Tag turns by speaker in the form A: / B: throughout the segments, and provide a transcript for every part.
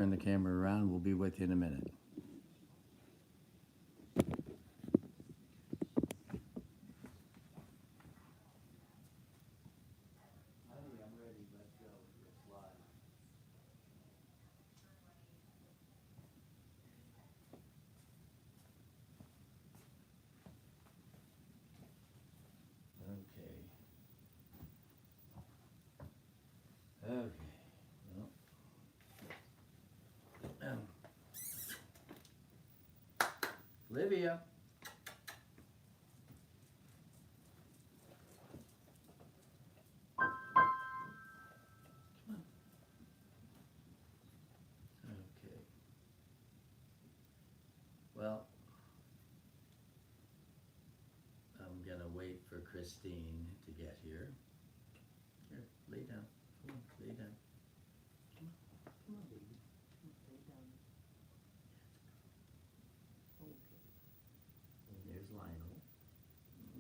A: Turn the camera around. We'll be with you in a minute. Honey, I'm ready. Let's go. It's live. Okay. Okay. Well. Olivia. Okay. Well, I'm gonna wait for Christine to get here. Here, lay down. Come on, lay down. Come on, baby. Lay down. Okay. And there's Lionel.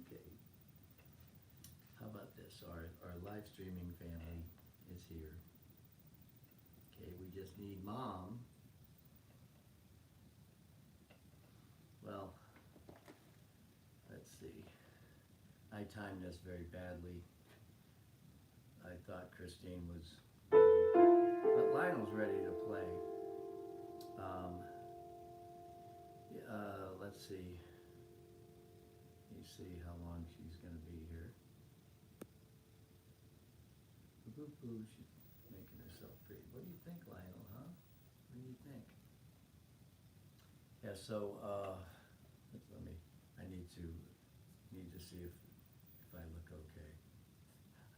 A: Okay. How about this? Our live streaming family is here. Okay, we just need Mom. Well, let's see. I timed this very badly. I thought Christine was ready, but Lionel's ready to play. Let's see. Let me see how long she's going to be here. Boo-boo, she's making herself pretty. What do you think, Lionel, huh? What do you think? Yeah, so, I need to see if I look okay.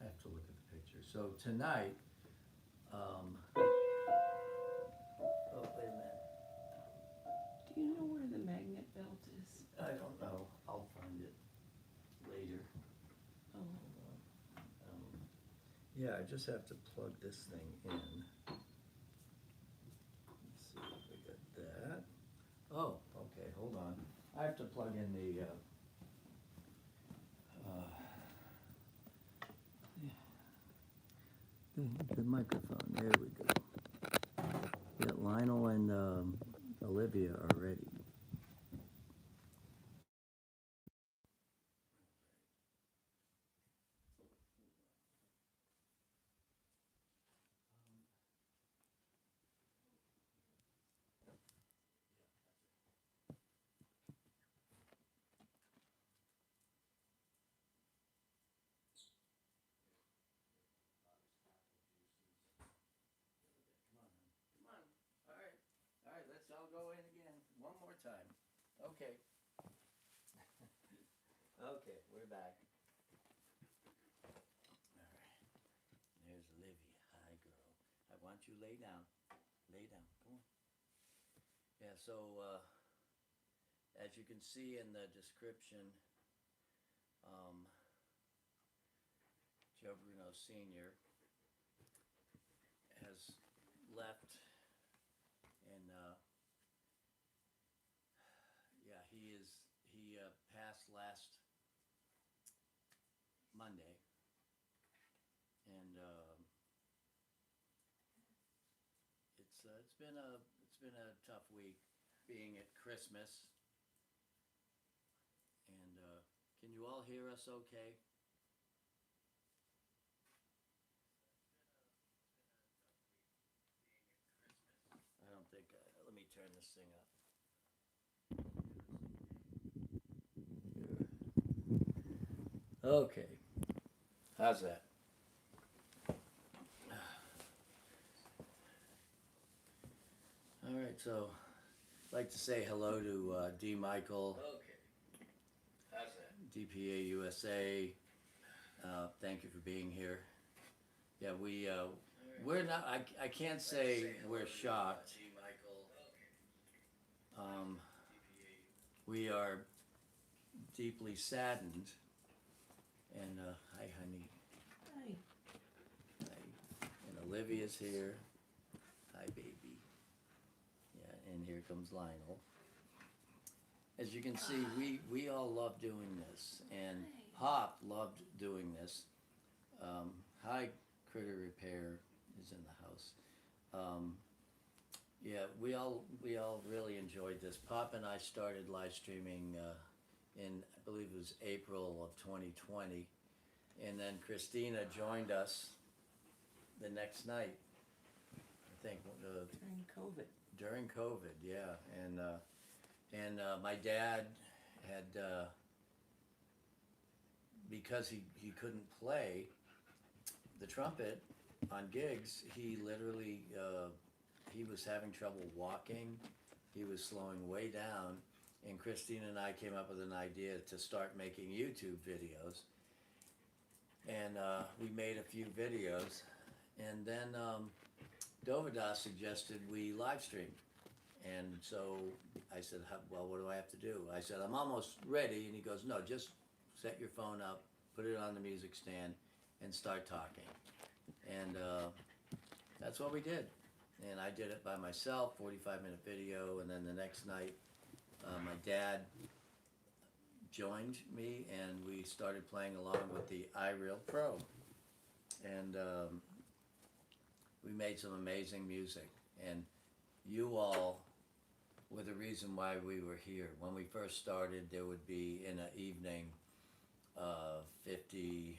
A: I have to look at the picture. So tonight, oh, wait a minute.
B: Do you know where the magnet belt is?
A: I don't know. I'll find it later.
B: Oh.
A: Yeah, I just have to plug this thing in. Let's see if we got that. Oh, okay, hold on. I have to plug in the microphone. There we go. Yeah, Lionel and Olivia are ready. Come on. All right. All right, let's all go in again. One more time. Okay. Okay, we're back. All right. There's Olivia. Hi, girl. I want you lay down. Lay down. Come on. Yeah, so as you can see in the description, Joe Bruno Sr. has left, and yeah, he passed last Monday, and it's been a tough week, being at Christmas, and can you all hear us okay? I don't think, let me turn this thing up. Okay, how's that? All right, so I'd like to say hello to D. Michael. Okay, how's that? DPA USA. Thank you for being here. Yeah, we're not. I can't say we're shocked. We are deeply saddened. And hi, honey.
B: Hi.
A: Hi. And Olivia's here. Hi, baby. Yeah, and here comes Lionel. As you can see, we all love doing this, and Pop loved doing this. Hi, Critter Repair is in the house. yeah, we all really enjoyed this. Pop and I started live streaming in, I believe it was April of 2020, and then Christina joined us the next night. I think
B: During COVID.
A: during COVID, yeah, and my dad had because he couldn't play the trumpet on gigs. He literally he was having trouble walking. He was slowing way down, and Christina and I came up with an idea to start making YouTube videos. And we made a few videos, and then Dovidas suggested we live stream. And so I said, well, what do I have to do? I said, I'm almost ready. And he goes, no, just set your phone up, put it on the music stand, and start talking. And that's what we did. And I did it by myself, 45-minute video. And then the next night, my dad joined me, and we started playing along with the iReal Pro. And we made some amazing music. And you all were the reason why we were here. When we first started, there would be in an evening 50,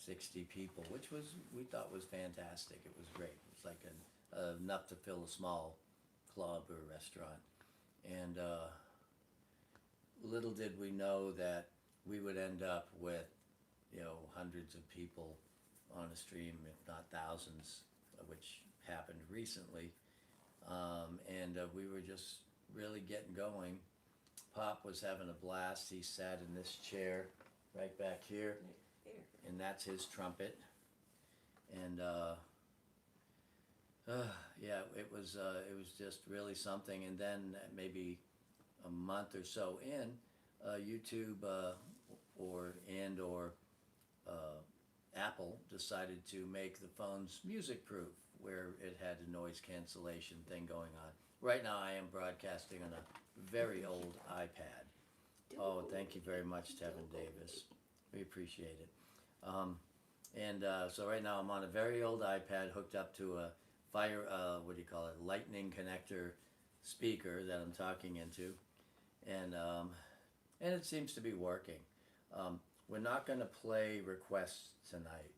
A: 60 people, which we thought was fantastic. It was great. It was like enough to fill a small club or restaurant. And little did we know that we would end up with, hundreds of people on a stream, if not thousands, which happened recently. And we were just really getting going. Pop was having a blast. He sat in this chair right back here, and that's his trumpet. And yeah, it was just really something. And then maybe a month or so in, YouTube or Apple decided to make the phones music proof, where it had a noise cancellation thing going on. Right now I am broadcasting on a very old iPad. Oh, thank you very much, Tevin Davis. We appreciate it. So right now I'm on a very old iPad hooked up to a lightning connector speaker that I'm talking into. And it seems to be working. We're not going to play requests tonight.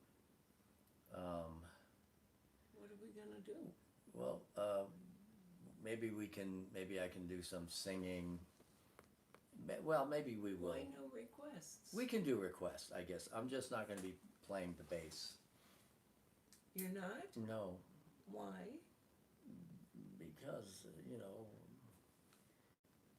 B: What are we gonna do?
A: Well, maybe I can do some singing. Well, maybe we will.
B: Why no requests?
A: We can do requests, I guess. I'm just not going to be playing the bass.
B: You're not?
A: No.
B: Why?
A: Because,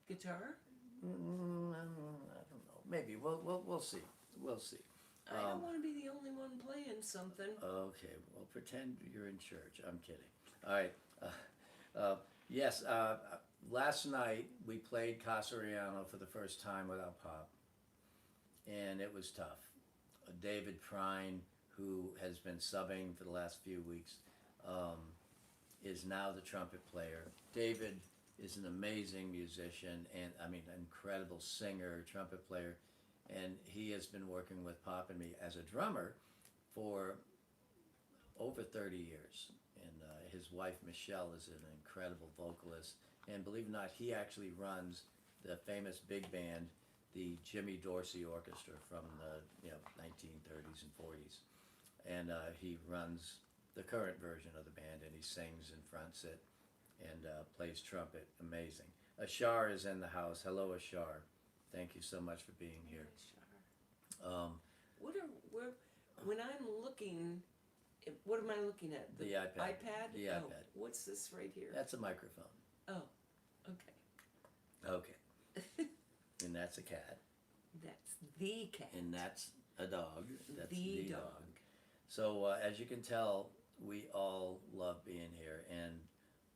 B: Guitar?
A: I don't know. Maybe we'll see. We'll see.
B: I don't want to be the only one playing something.
A: Okay, well, pretend you're in church. I'm kidding. All right. Yes, last night we played Casariano for the first time without Pop, and it was tough. David Prine, who has been subbing for the last few weeks, is now the trumpet player. David is an amazing musician and, incredible singer, trumpet player, and he has been working with Pop and me as a drummer for over 30 years. And his wife, Michelle, is an incredible vocalist. And believe it or not, he actually runs the famous big band, the Jimmy Dorsey Orchestra from the 1930s and 40s. And he runs the current version of the band, and he sings and fronts it and plays trumpet. Amazing. Ashar is in the house. Hello, Ashar. Thank you so much for being here.
B: When I'm looking, what am I looking at?
A: The iPad.
B: iPad?
A: The
B: Oh,
A: iPad.
B: what's this right here?
A: That's a microphone.
B: Oh, okay.
A: Okay. And that's a cat.
B: That's the cat.
A: And that's a dog. That's
B: the dog.
A: So as you can tell, we all love being here, and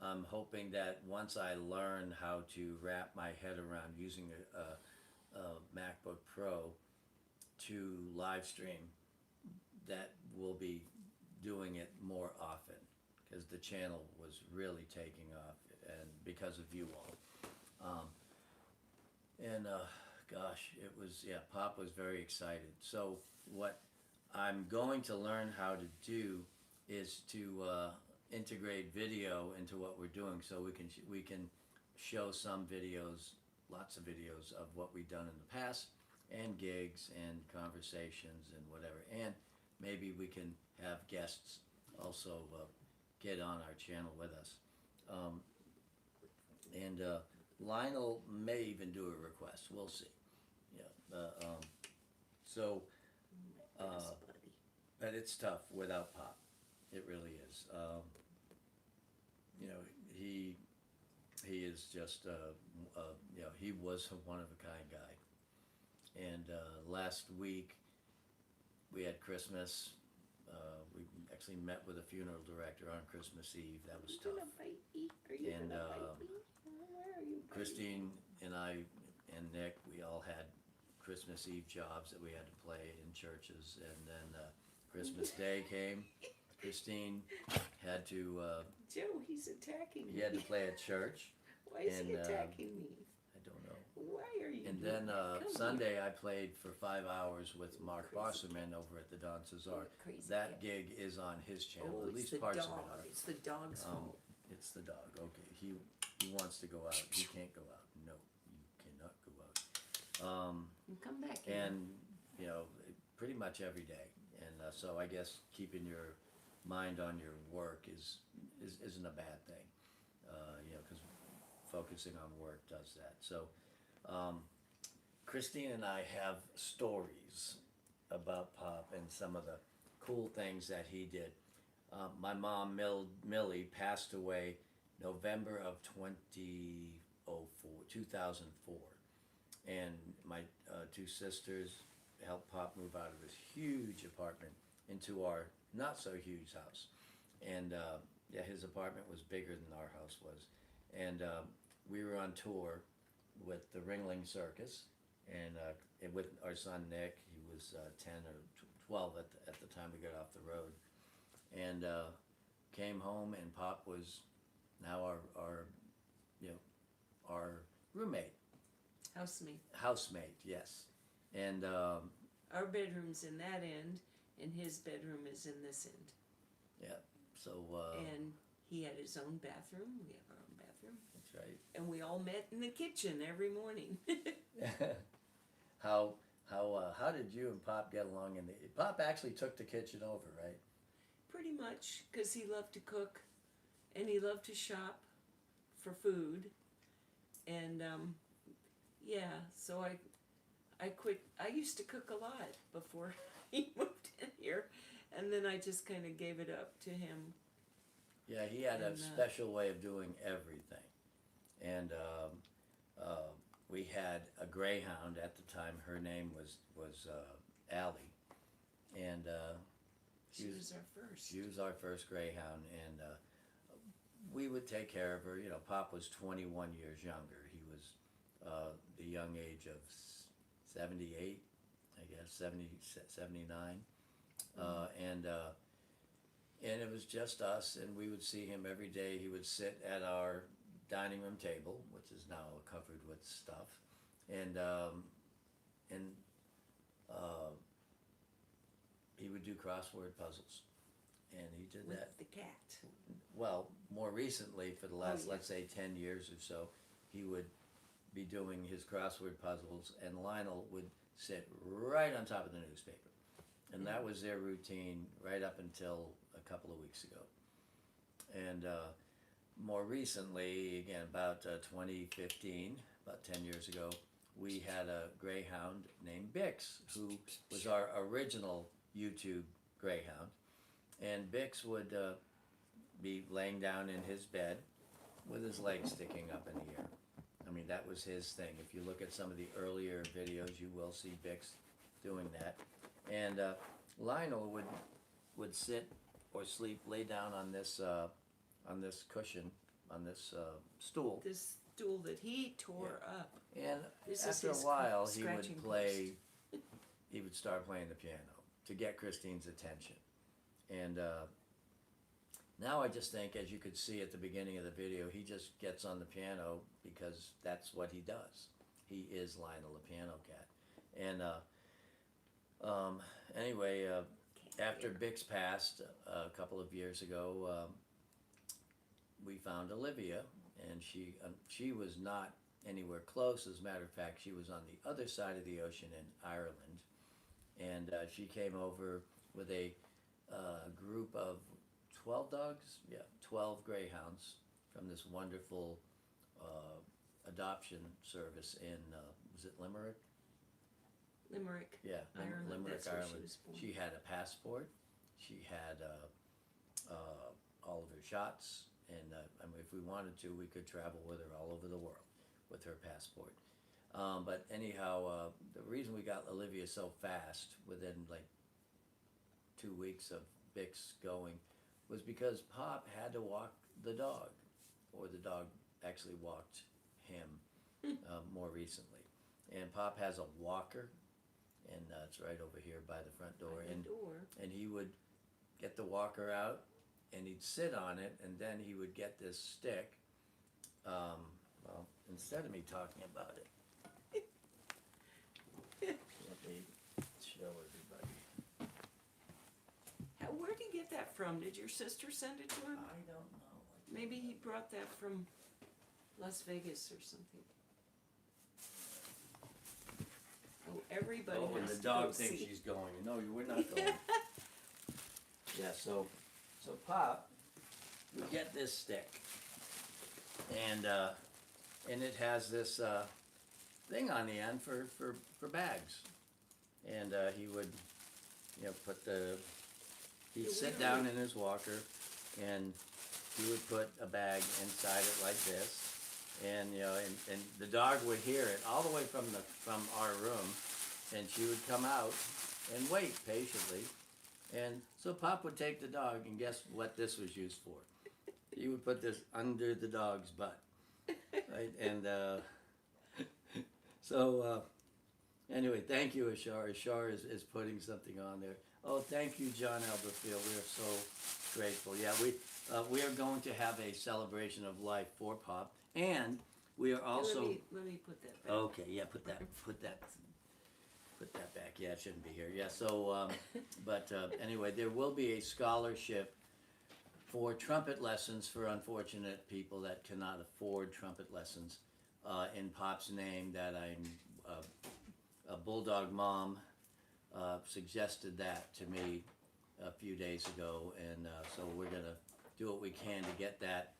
A: I'm hoping that once I learn how to wrap my head around using a MacBook Pro to live stream, that we'll be doing it more often, because the channel was really taking off, and because of you all. Gosh, it was, Pop was very excited. So what I'm going to learn how to do is to integrate video into what we're doing, so we can show some videos, lots of videos of what we've done in the past, and gigs and conversations and whatever, and maybe we can have guests also get on our channel with us. And Lionel may even do a request. We'll see. Yeah. So, but it's tough without Pop. It really is. You know, he is just you know, he was a one of a kind guy. And last week we had Christmas. We actually met with a funeral director on Christmas Eve. That was tough. And Christine and I and Nick, we all had Christmas Eve jobs that we had to play in churches, and then Christmas Day came. Christine had to.
B: Joe, he's attacking me.
A: He had to play at church.
B: Why is he attacking me?
A: I don't know.
B: Why are you?
A: And then Sunday I played for 5 hours with Mark Bosserman over at the Don Cesar. That gig is on his channel. At least parts of it are.
B: It's the dog's fault.
A: It's the dog. Okay, he wants to go out. He can't go out. No, you cannot go out.
B: Come back.
A: And you know, pretty much every day. And so I guess keeping your mind on your work isn't a bad thing. You know, because focusing on work does that. So Christine and I have stories about Pop and some of the cool things that he did. My mom, Millie, passed away November of 2004, and my two sisters helped Pop move out of his huge apartment into our not so huge house. And yeah, his apartment was bigger than our house was. And we were on tour with the Ringling Circus, and with our son Nick. He was 10 or 12 at the time we got off the road, and came home, and Pop was now our you know, our roommate. Housemate, yes. And
B: our bedroom's in that end, and his bedroom is in this end.
A: Yeah. So.
B: And he had his own bathroom. We have our own bathroom.
A: That's right.
B: And we all met in the kitchen every morning.
A: How did you and Pop get along? Pop actually took the kitchen over, right?
B: Pretty much, because he loved to cook, and he loved to shop for food, and yeah. So I quit. I used to cook a lot before he moved in here, and then I just kind of gave it up to him.
A: Yeah, he had a special way of doing everything, and we had a greyhound at the time. Her name was Allie, and
B: she was our first.
A: She was our first greyhound, and we would take care of her. You know, Pop was 21 years younger. He was the young age of 78, I guess, 79, and it was just us, and we would see him every day. He would sit at our dining room table, which is now covered with stuff, and he would do crossword puzzles, and he did
B: with
A: that.
B: The cat.
A: Well, more recently, for the last, let's say, 10 years or so, he would be doing his crossword puzzles, and Lionel would sit right on top of the newspaper. And that was their routine right up until a couple of weeks ago. And more recently, again, about 2015, about 10 years ago, we had a greyhound named Bix, who was our original YouTube greyhound. And Bix would be laying down in his bed with his legs sticking up in the air. I mean, that was his thing. If you look at some of the earlier videos, you will see Bix doing that. And Lionel would sit or sleep, lay down on this cushion, on this stool.
B: This stool that he tore up.
A: And after a while, he would play. He would start playing the piano to get Christine's attention. And now I just think, as you could see at the beginning of the video, he just gets on the piano because that's what he does. He is Lionel, the piano cat. And anyway, after Bix passed a couple of years ago, we found Olivia, and she was not anywhere close. As a matter of fact, she was on the other side of the ocean in Ireland, and she came over with a group of 12 dogs, yeah, 12 greyhounds from this wonderful adoption service in was it Limerick?
B: Limerick,
A: Yeah,
B: Ireland.
A: Limerick,
B: That's where
A: Ireland.
B: she was born.
A: She had a passport. She had all of her shots, and I mean, if we wanted to, we could travel with her all over the world with her passport. But anyhow, the reason we got Olivia so fast, within like 2 weeks of Bix going, was because Pop had to walk the dog, or the dog actually walked him more recently. And Pop has a walker, and it's right over here by the front door. And he would get the walker out, and he'd sit on it, and then he would get this stick. Well, instead of me talking about it, let me show everybody.
B: Where did he get that from? Did your sister send it to him?
A: I don't know.
B: Maybe he brought that from Las Vegas or something. Oh, everybody
A: Oh, and
B: has
A: the
B: to
A: dog
B: go
A: thinks
B: see.
A: she's going. No, we're not going. Yeah, so Pop would get this stick, and it has this thing on the end for bags, and he would, he'd sit down in his walker, and he would put a bag inside it like this. And and the dog would hear it all the way from our room, and she would come out and wait patiently. And so Pop would take the dog, and guess what this was used for? He would put this under the dog's butt, right? And anyway, thank you, Ashar. Ashar is putting something on there. Oh, thank you, John Elberfield. We are so grateful. Yeah, we are going to have a celebration of life for Pop. And we are also.
B: Let me put that back.
A: Okay, yeah, put that back. Yeah, it shouldn't be here. Yeah, so, anyway, there will be a scholarship for trumpet lessons for unfortunate people that cannot afford trumpet lessons in Pop's name. That a Bulldog mom suggested that to me a few days ago, and so we're gonna do what we can to get that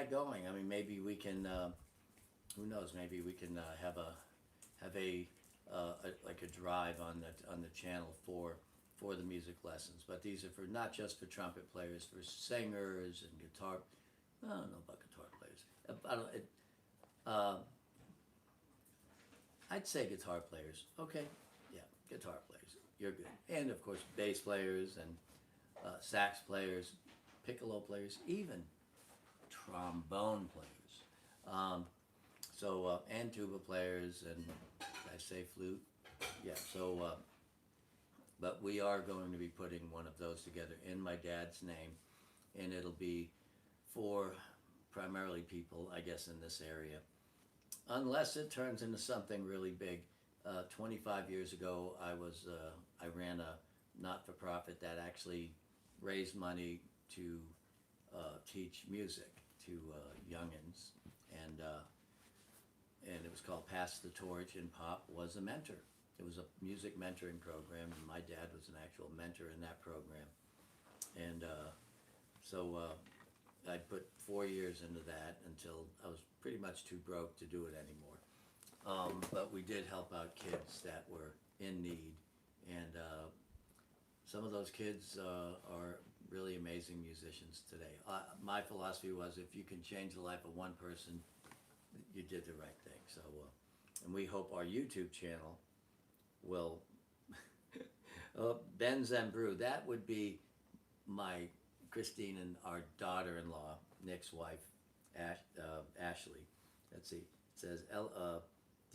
A: going. I mean, maybe we can, who knows? Maybe we can have a like a drive on the channel for the music lessons. But these are for not just for trumpet players, for singers and guitar. I don't know about guitar players. I'd say guitar players. Okay, yeah, guitar players. You're good. And of course, bass players and sax players, piccolo players, even trombone players, and tuba players, and I say flute, yeah. So, but we are going to be putting one of those together in my dad's name, and it'll be for primarily people, I guess, in this area, unless it turns into something really big. 25 years ago, I ran a not-for-profit that actually raised money to teach music to youngins, and it was called Pass the Torch, and Pop was a mentor. It was a music mentoring program, and my dad was an actual mentor in that program. And so I put 4 years into that until I was pretty much too broke to do it anymore. But we did help out kids that were in need, and some of those kids are really amazing musicians today. My philosophy was, if you can change the life of one person, you did the right thing. So, and we hope our YouTube channel will. Ben Zembrew, that would be my Christine and our daughter-in-law, Nick's wife, Ashley. Let's see. It says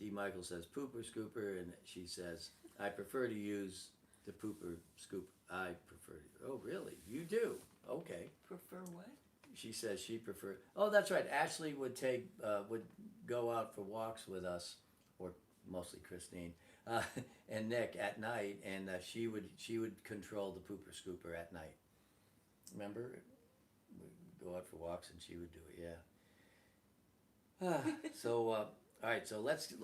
A: D. Michael says pooper scooper, and she says, I prefer to use the pooper scoop. I prefer. Oh, really? You do? Okay.
B: Prefer what?
A: She says she preferred. Oh, that's right. Ashley would would go out for walks with us, or mostly Christine and Nick at night, and she would control the pooper scooper at night. Remember, we'd go out for walks and she would do it. Yeah. So all right. So let's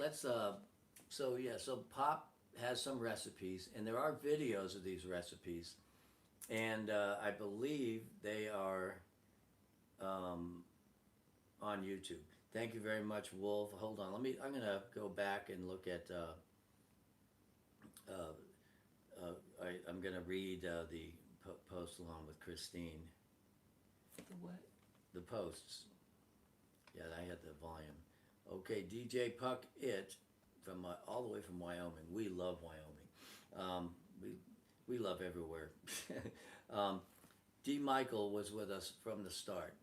A: so Pop has some recipes, and there are videos of these recipes, and I believe they are on YouTube. Thank you very much, Wolf. Hold on. I'm gonna go back and look at. I'm gonna read the post along with Christine.
B: The what?
A: The posts. Yeah, I had the volume. Okay, DJ Puck It from all the way from Wyoming. We love Wyoming. We love everywhere. D. Michael was with us from the start.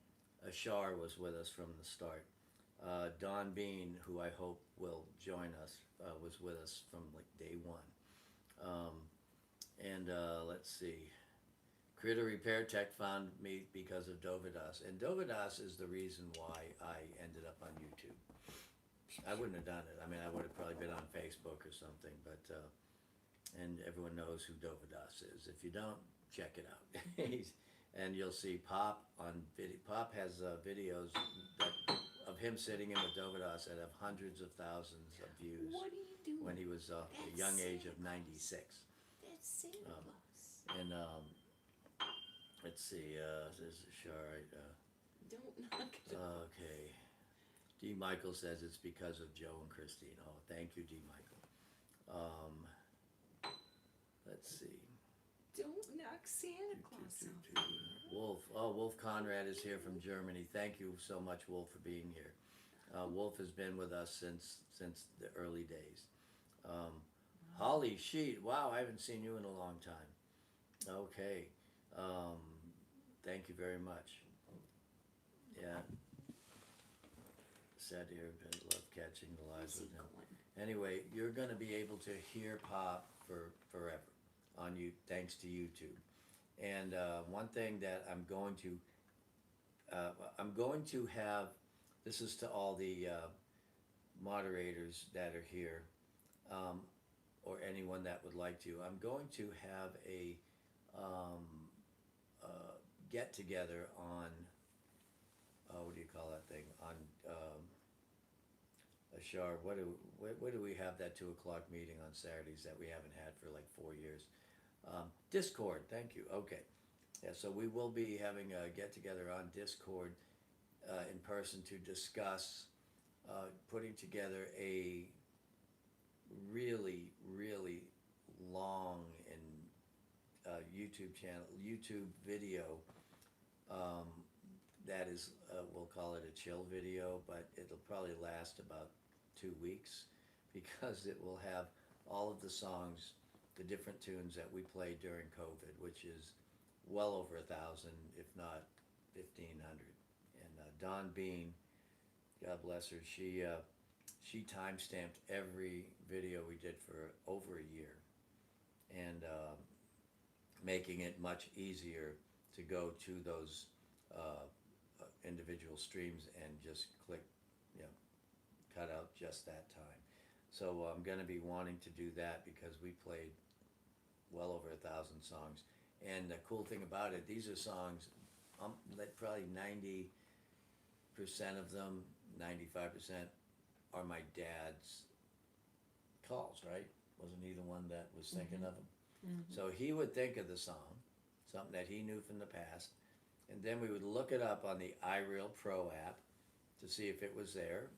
A: Ashar was with us from the start. Don Bean, who I hope will join us, was with us from like day one. Let's see. Critter Repair Tech found me because of Dovidas. And Dovidas is the reason why I ended up on YouTube. I wouldn't have done it. I mean, I would have probably been on Facebook or something, but, and everyone knows who Dovidas is. If you don't, check it out. And you'll see Pop on video. Pop has videos of him sitting in with Dovidas that have hundreds of thousands of views.
B: What are you doing?
A: When he was a young age of 96.
B: That's Santa Claus.
A: And let's see, this is Shari.
B: Don't knock it.
A: Okay. D. Michael says it's because of Joe and Christine. Oh, thank you, D. Michael. Let's see.
B: Don't knock Santa Claus off.
A: Wolf. Oh, Wolf Conrad is here from Germany. Thank you so much, Wolf, for being here. Wolf has been with us since the early days. Holly Sheet. Wow, I haven't seen you in a long time. Okay. Thank you very much. Yeah. Sad to hear, love catching the lives with him. Anyway, you're going to be able to hear Pop for forever on you, thanks to YouTube. And one thing that I'm going to have, this is to all the moderators that are here, or anyone that would like to. I'm going to have a get together on what do you call that thing, on Ashar, what do we have that 2 o'clock meeting on Saturdays that we haven't had for like 4 years? Discord, thank you. Okay, yeah. So we will be having a get together on Discord in person to discuss putting together a really long and YouTube channel, YouTube video. That is, we'll call it a chill video, but it'll probably last about 2 weeks because it will have all of the songs, the different tunes that we played during COVID, which is well over 1,000, if not 1,500. And Dawn Bean, God bless her, she time-stamped every video we did for over a year, and making it much easier to go to those individual streams and just click, cut out just that time. So I'm going to be wanting to do that because we played well over 1,000 songs. And the cool thing about it, these are songs, like probably 90% of them, 95% are my dad's calls, right? Wasn't he the one that was thinking of them?
B: Mm-hmm.
A: So he would think of the song, something that he knew from the past, and then we would look it up on the iReal Pro app to see if it was there.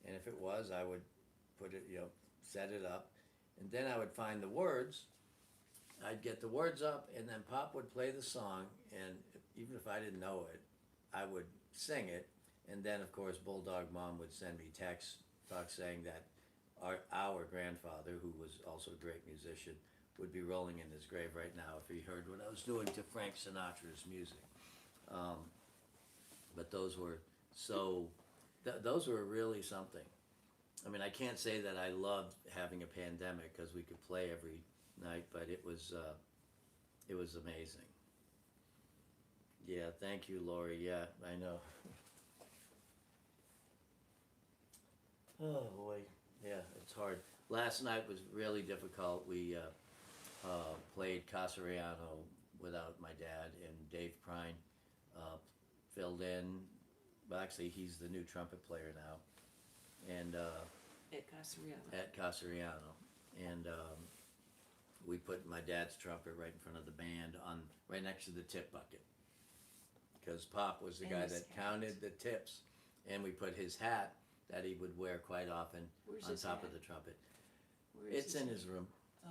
A: And if it was, I would put it, set it up, and then I would find the words. I'd get the words up, and then Pop would play the song, and even if I didn't know it, I would sing it, and then of course Bulldog Mom would send me text saying that our grandfather, who was also a great musician, would be rolling in his grave right now if he heard what I was doing to Frank Sinatra's music. But those were those were really something. I mean, I can't say that I loved having a pandemic because we could play every night, but it was amazing. Yeah, thank you, Lori. Yeah, I know. Oh boy, yeah, it's hard. Last night was really difficult. We played Casariano without my dad, and Dave Prine filled in. Well, actually, he's the new trumpet player now, and at Casariano, and we put my dad's trumpet right in front of the band, right next to the tip bucket, because Pop was the guy that counted the tips, and we put his hat that he would wear quite often on top of the trumpet. It's in his room.
B: Oh.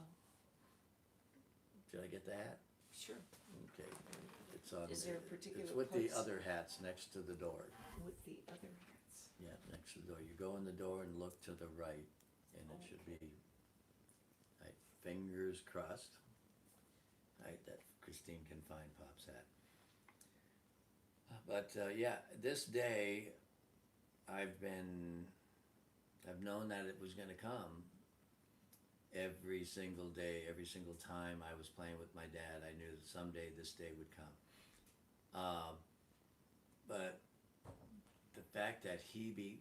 A: Should I get the hat?
B: Sure.
A: Okay. It's on.
B: Is there a particular
A: It's with
B: place?
A: the other hats next to the door.
B: With the other hats.
A: Yeah, next to the door. You go in the door and look to the right, and it should be, right, fingers crossed, right, that Christine can find Pop's hat. But yeah, this day, I've known that it was going to come. Every single day, every single time I was playing with my dad, I knew that someday this day would come. But the fact that he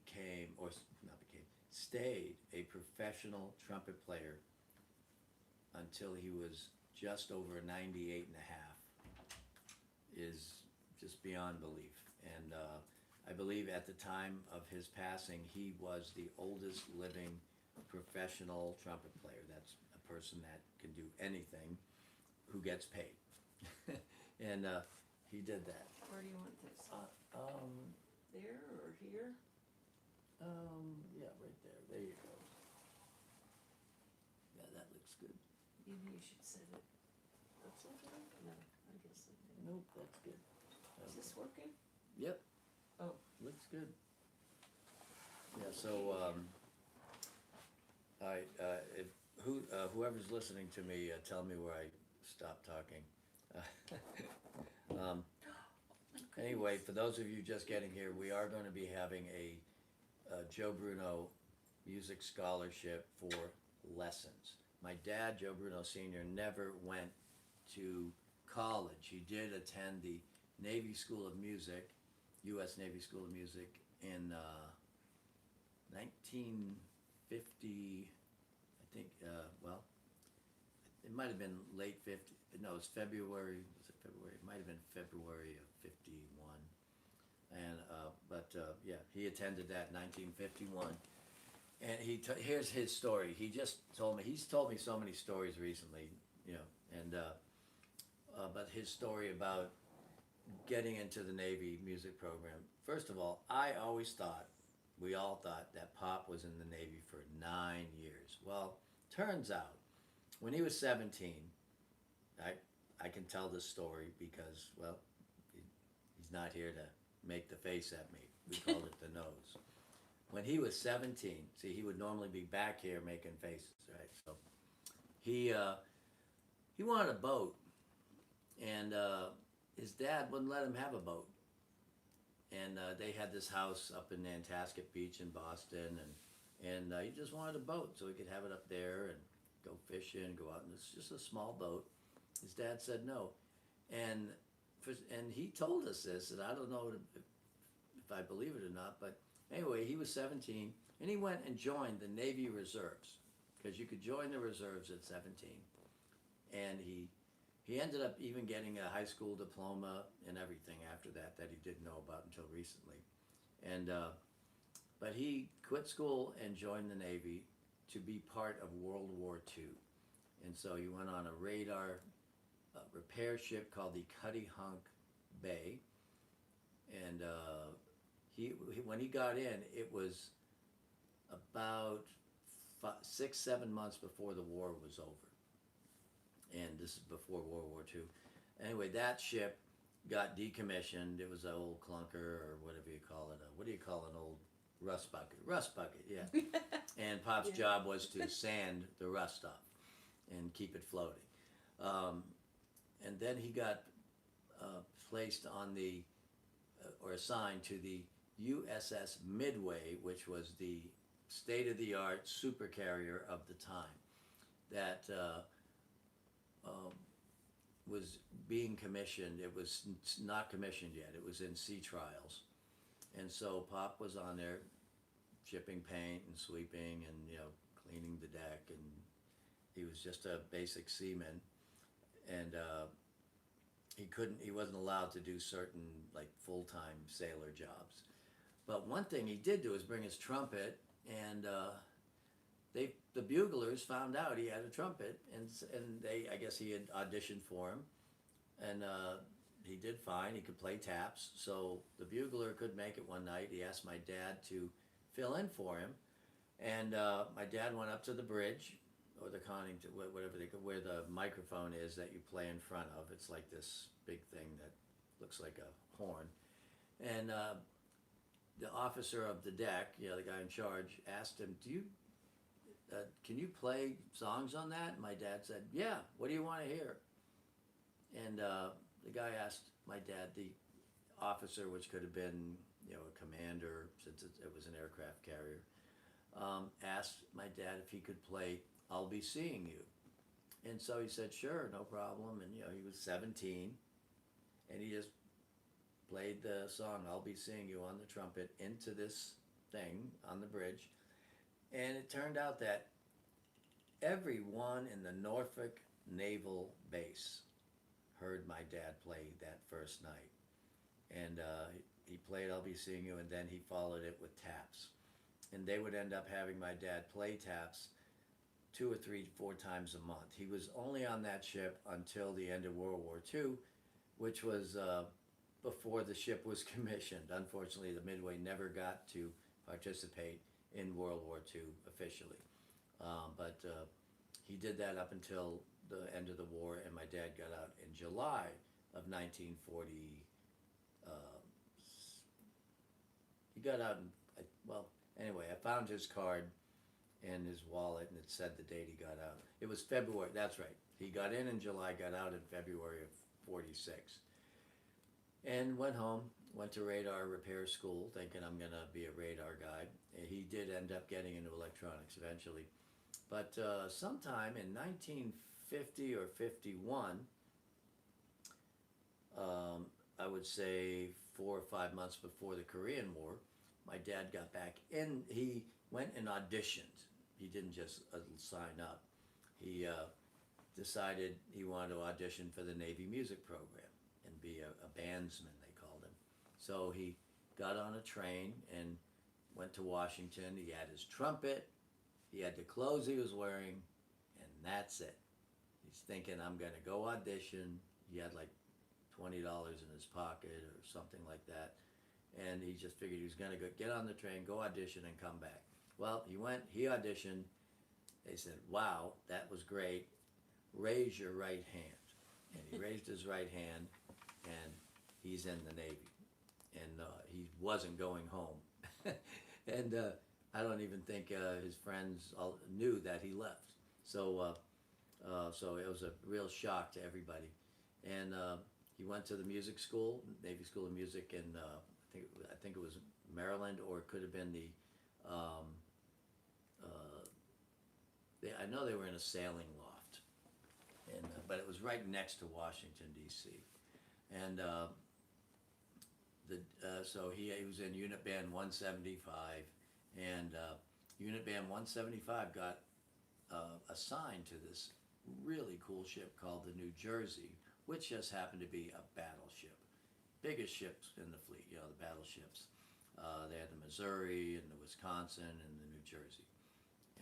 A: stayed a professional trumpet player until he was just over 98 and a half is just beyond belief. And I believe at the time of his passing, he was the oldest living professional trumpet player. That's a person that can do anything who gets paid. And he did that.
B: Where do you want this? There or here?
A: Yeah, right there. There you go. Yeah, that looks good.
B: Maybe you should set it upside down? No, I guess it didn't.
A: Nope, that's good.
B: Is this working?
A: Yep.
B: Oh.
A: Looks good. Yeah, so, whoever's listening to me, tell me where I stopped talking. Anyway, for those of you just getting here, we are going to be having a Joe Bruno music scholarship for lessons. My dad, Joe Bruno Sr., never went to college. He did attend the Navy School of Music, U.S. Navy School of Music, in 1950, I think, well, it might have been late 50, no, it was February, it might have been February of 51. And, yeah, he attended that in 1951. And here's his story. He's told me so many stories recently, you know, and, but his story about getting into the Navy music program. First of all, we all thought that Pop was in the Navy for 9 years. Well, turns out, when he was 17, I can tell this story because, well, he's not here to make the face at me. We called it the nose. When he was 17, see, he would normally be back here making faces, right? So he wanted a boat, and his dad wouldn't let him have a boat. And they had this house up in Nantasket Beach in Boston, and he just wanted a boat so he could have it up there and go fishing, go out, and it's just a small boat. His dad said no, and he told us this, and I don't know if I believe it or not, but anyway, he was 17, and he went and joined the Navy Reserves, because you could join the reserves at 17, and he ended up even getting a high school diploma and everything after that he didn't know about until recently. And but he quit school and joined the Navy to be part of World War II. And so he went on a radar repair ship called the Cutty-Hunk Bay. And when he got in, it was about 6-7 months before the war was over. And this is before World War II. Anyway, that ship got decommissioned. It was an old clunker, or whatever you call it. What do you call an old rust bucket? Rust bucket, yeah. And Pop's job was to sand the rust off and keep it floating. And then he got placed on or assigned to the USS Midway, which was the state-of-the-art supercarrier of the time that was being commissioned. It was not commissioned yet. It was in sea trials. And so Pop was on there chipping paint and sweeping and, you know, cleaning the deck, and he was just a basic seaman. And he wasn't allowed to do certain like full-time sailor jobs. But one thing he did do is bring his trumpet, and the buglers found out he had a trumpet, and I guess he had auditioned for him, and he did fine. He could play taps, so the bugler could make it one night. He asked my dad to fill in for him, and my dad went up to the bridge, or the conning, whatever where the microphone is that you play in front of. It's like this big thing that looks like a horn, and the officer of the deck, the guy in charge, asked him, can you play songs on that? And my dad said, yeah, what do you want to hear? And the guy asked my dad, the officer, which could have been, a commander, since it was an aircraft carrier, asked my dad if he could play I'll Be Seeing You. And so he said, sure, no problem. And, he was 17, and he just played the song I'll Be Seeing You on the trumpet into this thing on the bridge. And it turned out that everyone in the Norfolk Naval Base heard my dad play that first night. And he played I'll Be Seeing You, and then he followed it with taps. And they would end up having my dad play taps 2 or 3, 4 times a month. He was only on that ship until the end of World War II, which was before the ship was commissioned. Unfortunately, the Midway never got to participate in World War II officially. But he did that up until the end of the war, and my dad got out in July of 1940. He got out anyway, I found his card in his wallet, and it said the date he got out. It was February, that's right. He got in July, got out in February of 46. And went home, went to radar repair school, thinking I'm going to be a radar guy. He did end up getting into electronics eventually. But sometime in 1950 or 51, I would say 4 or 5 months before the Korean War, my dad got back in. He went and auditioned. He didn't just sign up. He decided he wanted to audition for the Navy music program and be a bandsman, they called him. So he got on a train and went to Washington. He had his trumpet, he had the clothes he was wearing, and that's it. He's thinking, I'm going to go audition. He had like $20 in his pocket or something like that. And he just figured he was going to go get on the train, go audition, and come back. Well, he went, he auditioned. They said, wow, that was great. Raise your right hand. And he raised his right hand, and he's in the Navy. And he wasn't going home. And I don't even think his friends all knew that he left. So it was a real shock to everybody. And he went to the music school, Navy School of Music, in I think it was Maryland, or it could have been I know they were in a sailing loft, and but it was right next to Washington D.C. And so he was in Unit Band 175, and Unit Band 175 got assigned to this really cool ship called the New Jersey, which just happened to be a battleship. Biggest ships in the fleet, the battleships. They had the Missouri and the Wisconsin and the New Jersey.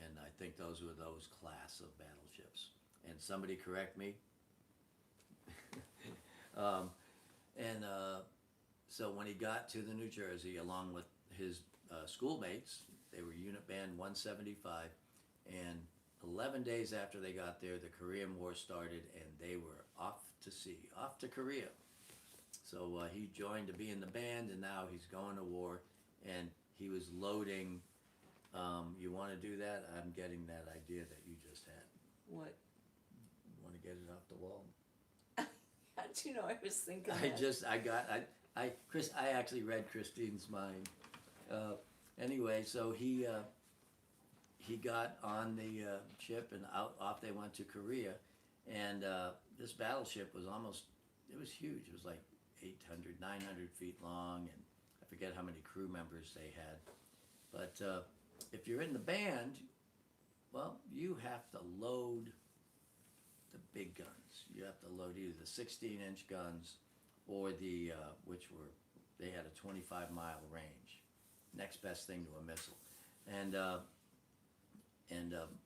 A: And I think those were those class of battleships. And somebody correct me. So when he got to the New Jersey, along with his schoolmates, they were Unit Band 175, and 11 days after they got there, the Korean War started, and they were off to sea, off to Korea. So he joined to be in the band, and now he's going to war, and he was loading. You want to do that? I'm getting that idea that you just had.
B: What?
A: You want to get it off the wall?
B: How'd you know I was thinking
A: Chris, I actually read Christine's mind. Anyway, so he got on the ship, and off they went to Korea, and this battleship was it was huge. It was like 800, 900 feet long, and I forget how many crew members they had. But if you're in the band, well, you have to load the big guns. You have to load either the 16-inch guns or the they had a 25-mile range, next best thing to a missile, and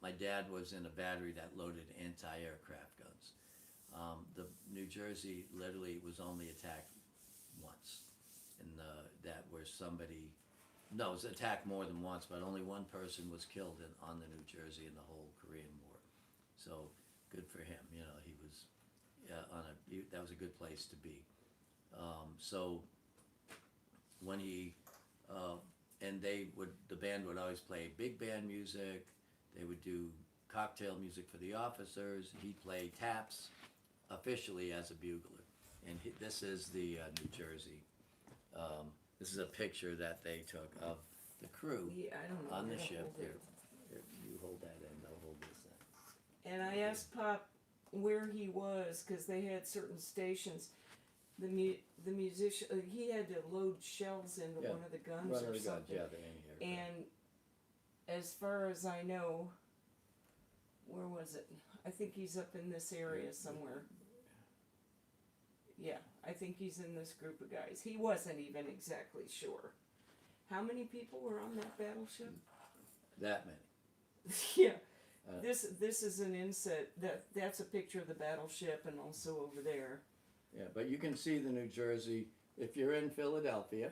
A: my dad was in a battery that loaded anti-aircraft guns. The New Jersey literally was only attacked once, and that where somebody, no, it was attacked more than once, but only one person was killed on the New Jersey in the whole Korean War. So good for him. You know, he was that was a good place to be. So when he and the band would always play big band music. They would do cocktail music for the officers. He'd play taps officially as a bugler. And this is the New Jersey. This is a picture that they took of the crew
B: I don't know
A: on the
B: how to
A: ship.
B: hold it.
A: Here, you hold that end, I'll hold this end.
B: And I asked Pop where he was because they had certain stations. The musician, he had to load shells into one of the guns
A: One
B: or
A: of the guns,
B: something.
A: yeah, the anti-aircraft.
B: And as far as I know, where was it? I think he's up in this area somewhere. Yeah, I think he's in this group of guys. He wasn't even exactly sure. How many people were on that battleship?
A: That many.
B: Yeah. This is an inset. That's a picture of the battleship, and also over there.
A: Yeah, but you can see the New Jersey, if you're in Philadelphia,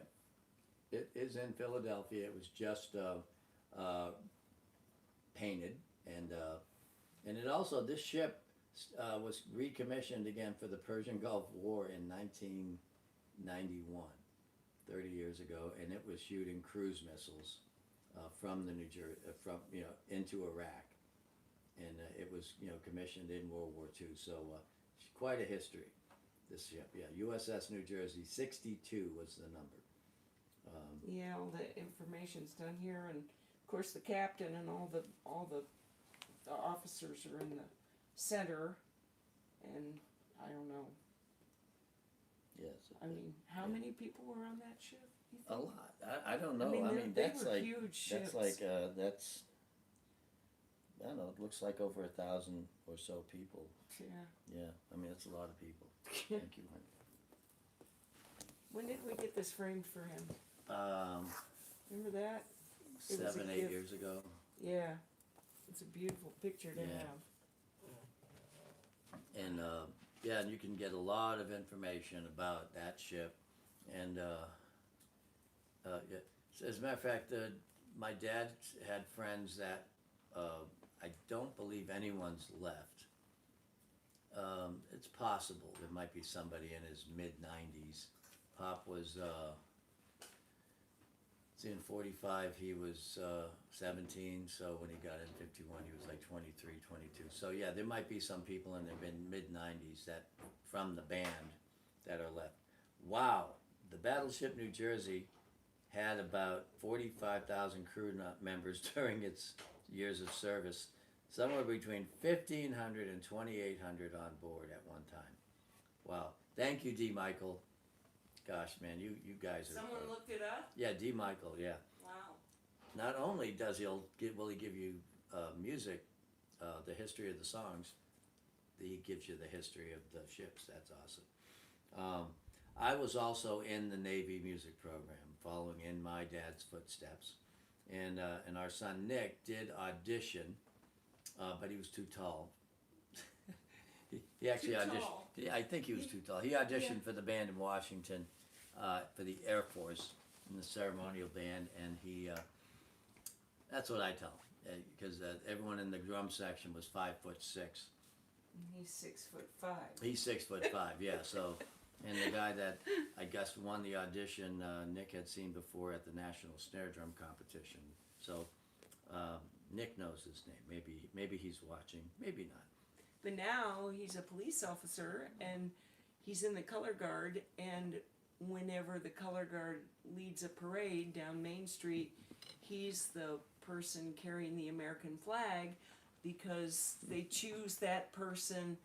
A: it is in Philadelphia. It was just painted, and it also, this ship was recommissioned again for the Persian Gulf War in 1991, 30 years ago, and it was shooting cruise missiles from the into Iraq, and it was commissioned in World War II. So quite a history. This ship, yeah, USS New Jersey, 62 was the number.
B: Yeah, all the information's done here, and of course the captain and all the officers are in the center, and I don't know.
A: Yes.
B: I mean, how many people were on that ship?
A: A lot. I don't know.
B: I mean, they
A: that's
B: were
A: like
B: huge ships.
A: that's like that's. I don't know. It looks like over 1,000 or so people.
B: Yeah.
A: Yeah. I mean, it's a lot of people. Thank you, honey.
B: When did we get this framed for him? Remember that? It was a
A: 7, 8
B: gift.
A: years ago.
B: Yeah. It's a beautiful picture to
A: Yeah.
B: have.
A: And yeah, and you can get a lot of information about that ship. And yeah. As a matter of fact, my dad had friends that I don't believe anyone's left. It's possible there might be somebody in his mid-90s. Pop was in 45, he was 17, so when he got in 51 he was like 23, 22. So yeah, there might be some people in their mid-90s that from the band that are left. Wow, the Battleship New Jersey had about 45,000 crew members during its years of service, somewhere between 1,500 and 2,800 on board at one time. Wow. Thank you, D. Michael. Gosh, man, you guys are...
B: Someone looked it up?
A: Yeah, D. Michael, yeah.
B: Wow.
A: Not only will he give you music, the history of the songs, he gives you the history of the ships. That's awesome. I was also in the Navy music program, following in my dad's footsteps. And our son Nick did audition, but he was too tall. he actually auditioned.
B: Tall.
A: Yeah, I think he was too tall. He auditioned for the band in Washington, for the Air Force, in the ceremonial band, and he. That's what I tell him, because everyone in the drum section was 5'6".
B: He's 6'5".
A: He's 6'5", yeah. So, and the guy that I guess won the audition, Nick had seen before at the National Snare Drum Competition. So, Nick knows his name. Maybe he's watching. Maybe not.
B: But now he's a police officer, and he's in the color guard, and whenever the color guard leads a parade down Main Street, he's the person carrying the American flag, because they choose that person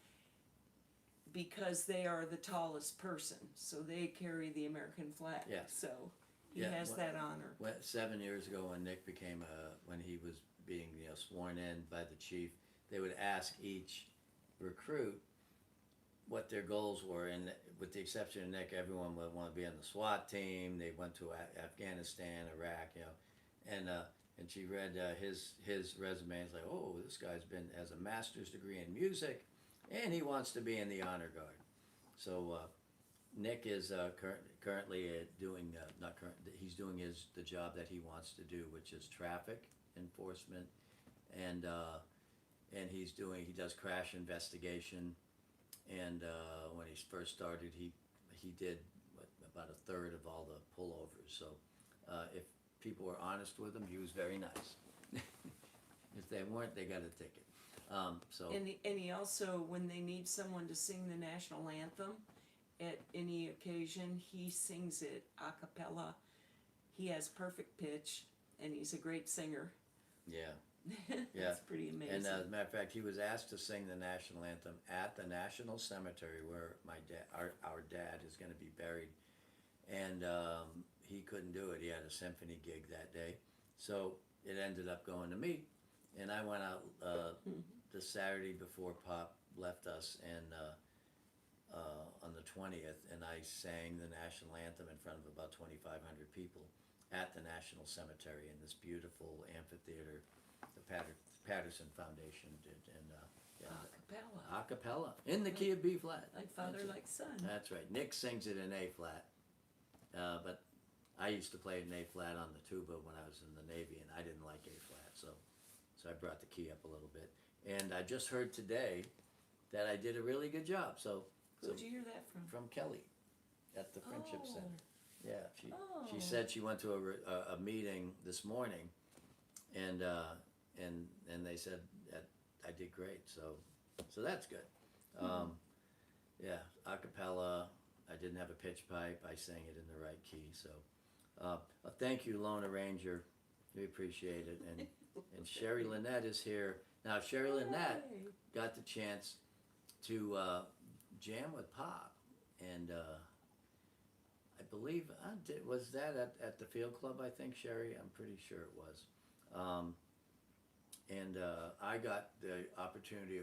B: because they are the tallest person, so they carry the American flag.
A: Yeah.
B: So he has that honor.
A: 7 years ago, when Nick when he was being sworn in by the chief, they would ask each recruit, what their goals were, and with the exception of Nick, everyone would want to be on the SWAT team. They went to Afghanistan, Iraq, and she read his resume. It's like, oh, this guy's has a master's degree in music, and he wants to be in the honor guard. So Nick is currently doing he's doing the job that he wants to do, which is traffic enforcement, and he does crash investigation. And when he first started, he did about a third of all the pullovers. So if people were honest with him, he was very nice. If they weren't, they got a ticket.
B: And he also, when they need someone to sing the national anthem at any occasion, he sings it a cappella. He has perfect pitch, and he's a great singer.
A: Yeah.
B: That's pretty amazing.
A: And as a matter of fact, he was asked to sing the national anthem at the National Cemetery where our dad is going to be buried, and he couldn't do it. He had a symphony gig that day, so it ended up going to me, and I went out the Saturday before Pop left us, and on the 20th, and I sang the national anthem in front of about 2,500 people at the National Cemetery in this beautiful amphitheater. The Patterson Foundation did, and
B: a
A: a cappella in the key of B flat.
B: Like father, like son.
A: That's right. Nick sings it in A flat, but I used to play it in A flat on the tuba when I was in the Navy, and I didn't like A flat, so I brought the key up a little bit. And I just heard today that I did a really good job.
B: Who'd you hear that from?
A: From Kelly at the Friendship Center. Yeah, she
B: Oh.
A: said she went to a meeting this morning, and they said that I did great, so that's good. Yeah, a cappella. I didn't have a pitch pipe. I sang it in the right key. So, thank you, Lona Ranger. We appreciate it. And Sherry Lynette is here now. Sherry Lynette got the chance to jam with Pop, and I believe was that at the Field Club. I think Sherry. I'm pretty sure it was. And I got the opportunity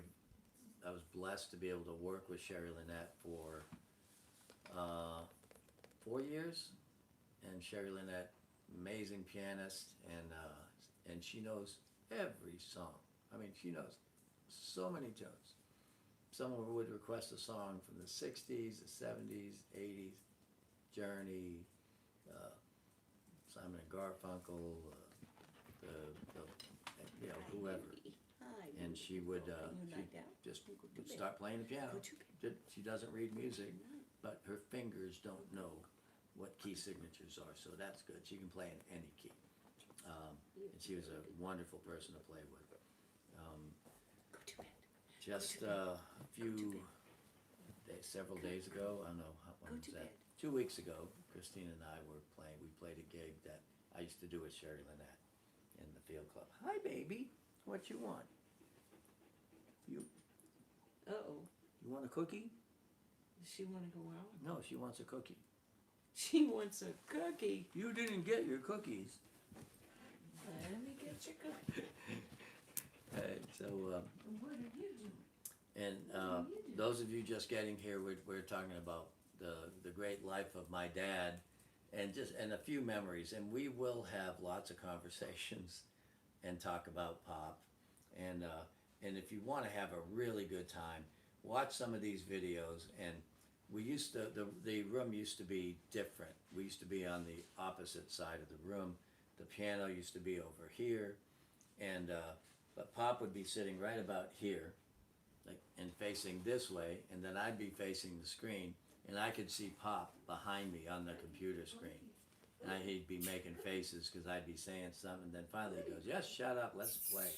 A: I was blessed to be able to work with Sherry Lynette for 4 years. And Sherry Lynette, amazing pianist, and she knows every song. I mean, she knows so many tunes. Someone would request a song from the 60s, the 70s, 80s, Journey, Simon and Garfunkel, whoever. And she would just start playing the piano. She doesn't read music, but her fingers don't know what key signatures are, so that's good. She can play in any key. And she was a wonderful person to play with. Just a few days, several days ago, I don't know, when was that? 2 weeks ago, Christine and I we played a gig that I used to do with Sherry Lynette in the Field Club. Hi, baby. What you want?
B: Uh-oh.
A: You want a cookie?
B: Does she want to go out?
A: No, she wants a cookie.
B: She wants a cookie.
A: You didn't get your cookies.
B: Let me get your cookie.
A: So,
B: What did you do?
A: and those of you just getting here, we're talking about the great life of my dad, and a few memories, and we will have lots of conversations and talk about Pop, and if you want to have a really good time, watch some of these videos. And we used to the room used to be different. We used to be on the opposite side of the room. The piano used to be over here, and but Pop would be sitting right about here, and facing this way, and then I'd be facing the screen, and I could see Pop behind me on the computer screen. And he'd be making faces because I'd be saying something, and then finally he goes, "Yes, shut up, let's play."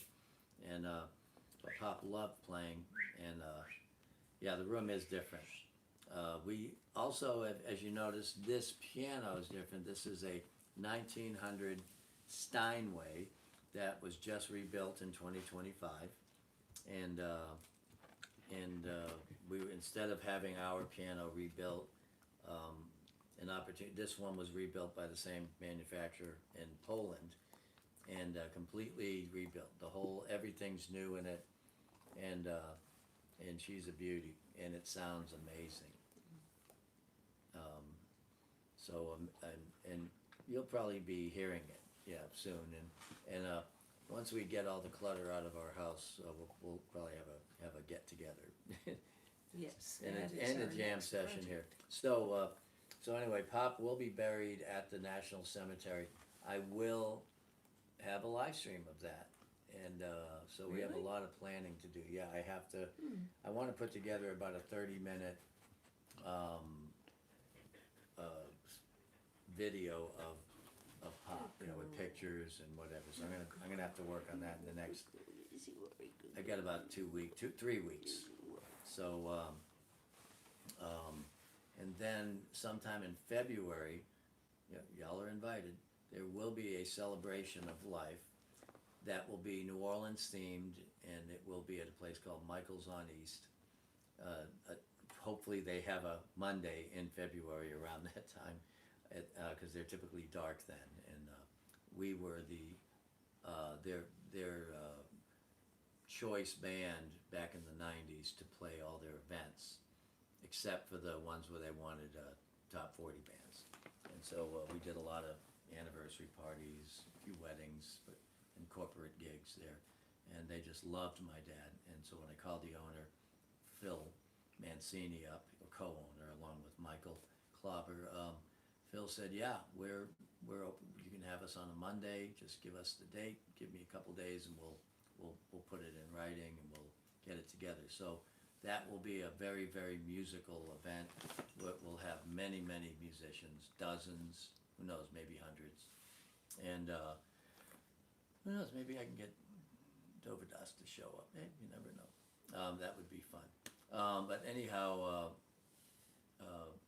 A: And but Pop loved playing, and yeah, the room is different. We also, as you notice, this piano is different. This is a 1900 Steinway that was just rebuilt in 2025, and we instead of having our piano rebuilt, an opportunity. This one was rebuilt by the same manufacturer in Poland, and completely rebuilt. Everything's new in it, and and she's a beauty, and it sounds amazing. Um, and you'll probably be hearing it, yeah, soon. And once we get all the clutter out of our house, we'll probably have a get together.
B: Yes,
A: and
B: that
A: a,
B: is
A: and
B: our
A: a jam
B: next
A: session
B: project.
A: here. So anyway, Pop will be buried at the National Cemetery. I will have a live stream of that, and so we have a
B: Really?
A: lot of planning to do. Yeah, I have to.
B: Hmm.
A: I want to put together about a 30-minute uh, video of Pop, with pictures and whatever. So I'm gonna have to work on that in the next. I got about 3 weeks. So and then sometime in February, y'all are invited. There will be a celebration of life that will be New Orleans themed, and it will be at a place called Michael's on East. Hopefully, they have a Monday in February around that time, because they're typically dark then. And we were their choice band back in the '90s to play all their events, except for the ones where they wanted top 40 bands. And so we did a lot of anniversary parties, a few weddings, and corporate gigs there. And they just loved my dad. And so when I called the owner, Phil Mancini, up, a co-owner, along with Michael Klopper, Phil said, "Yeah, we're open. You can have us on a Monday. Just give us the date. Give me a couple days, and we'll put it in writing, and we'll get it together." So that will be a very, very musical event. We'll have many, many musicians, dozens, who knows, maybe hundreds. And who knows, maybe I can get Dover Dust to show up. You never know. That would be fun. But anyhow,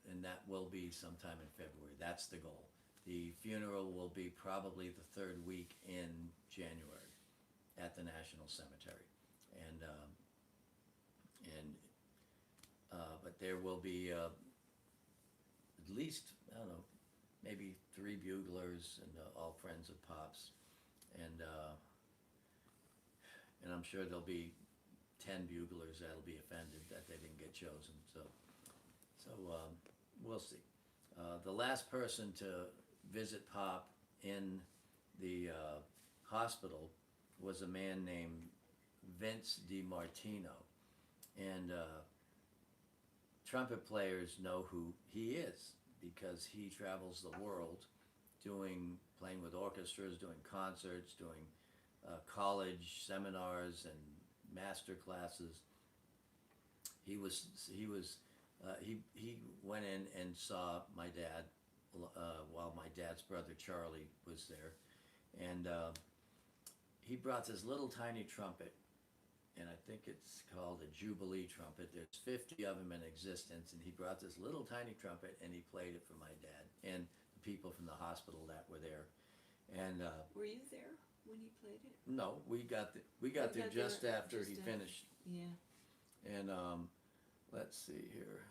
A: and that will be sometime in February. That's the goal. The funeral will be probably the third week in January at the National Cemetery. And but there will be at least, I don't know, maybe 3 buglers and all friends of Pop's, and I'm sure there'll be 10 buglers that'll be offended that they didn't get chosen. So we'll see. The last person to visit Pop in the hospital was a man named Vince DiMartino, and trumpet players know who he is because he travels the world playing with orchestras, doing concerts, doing college seminars and master classes. He went in and saw my dad while my dad's brother Charlie was there, and he brought this little tiny trumpet, and I think it's called a Jubilee trumpet. There's 50 of them in existence, and he brought this little tiny trumpet and he played it for my dad and the people from the hospital that were there. And
B: were you there when he played it?
A: No, we got there just after he finished.
B: Yeah.
A: And let's see here.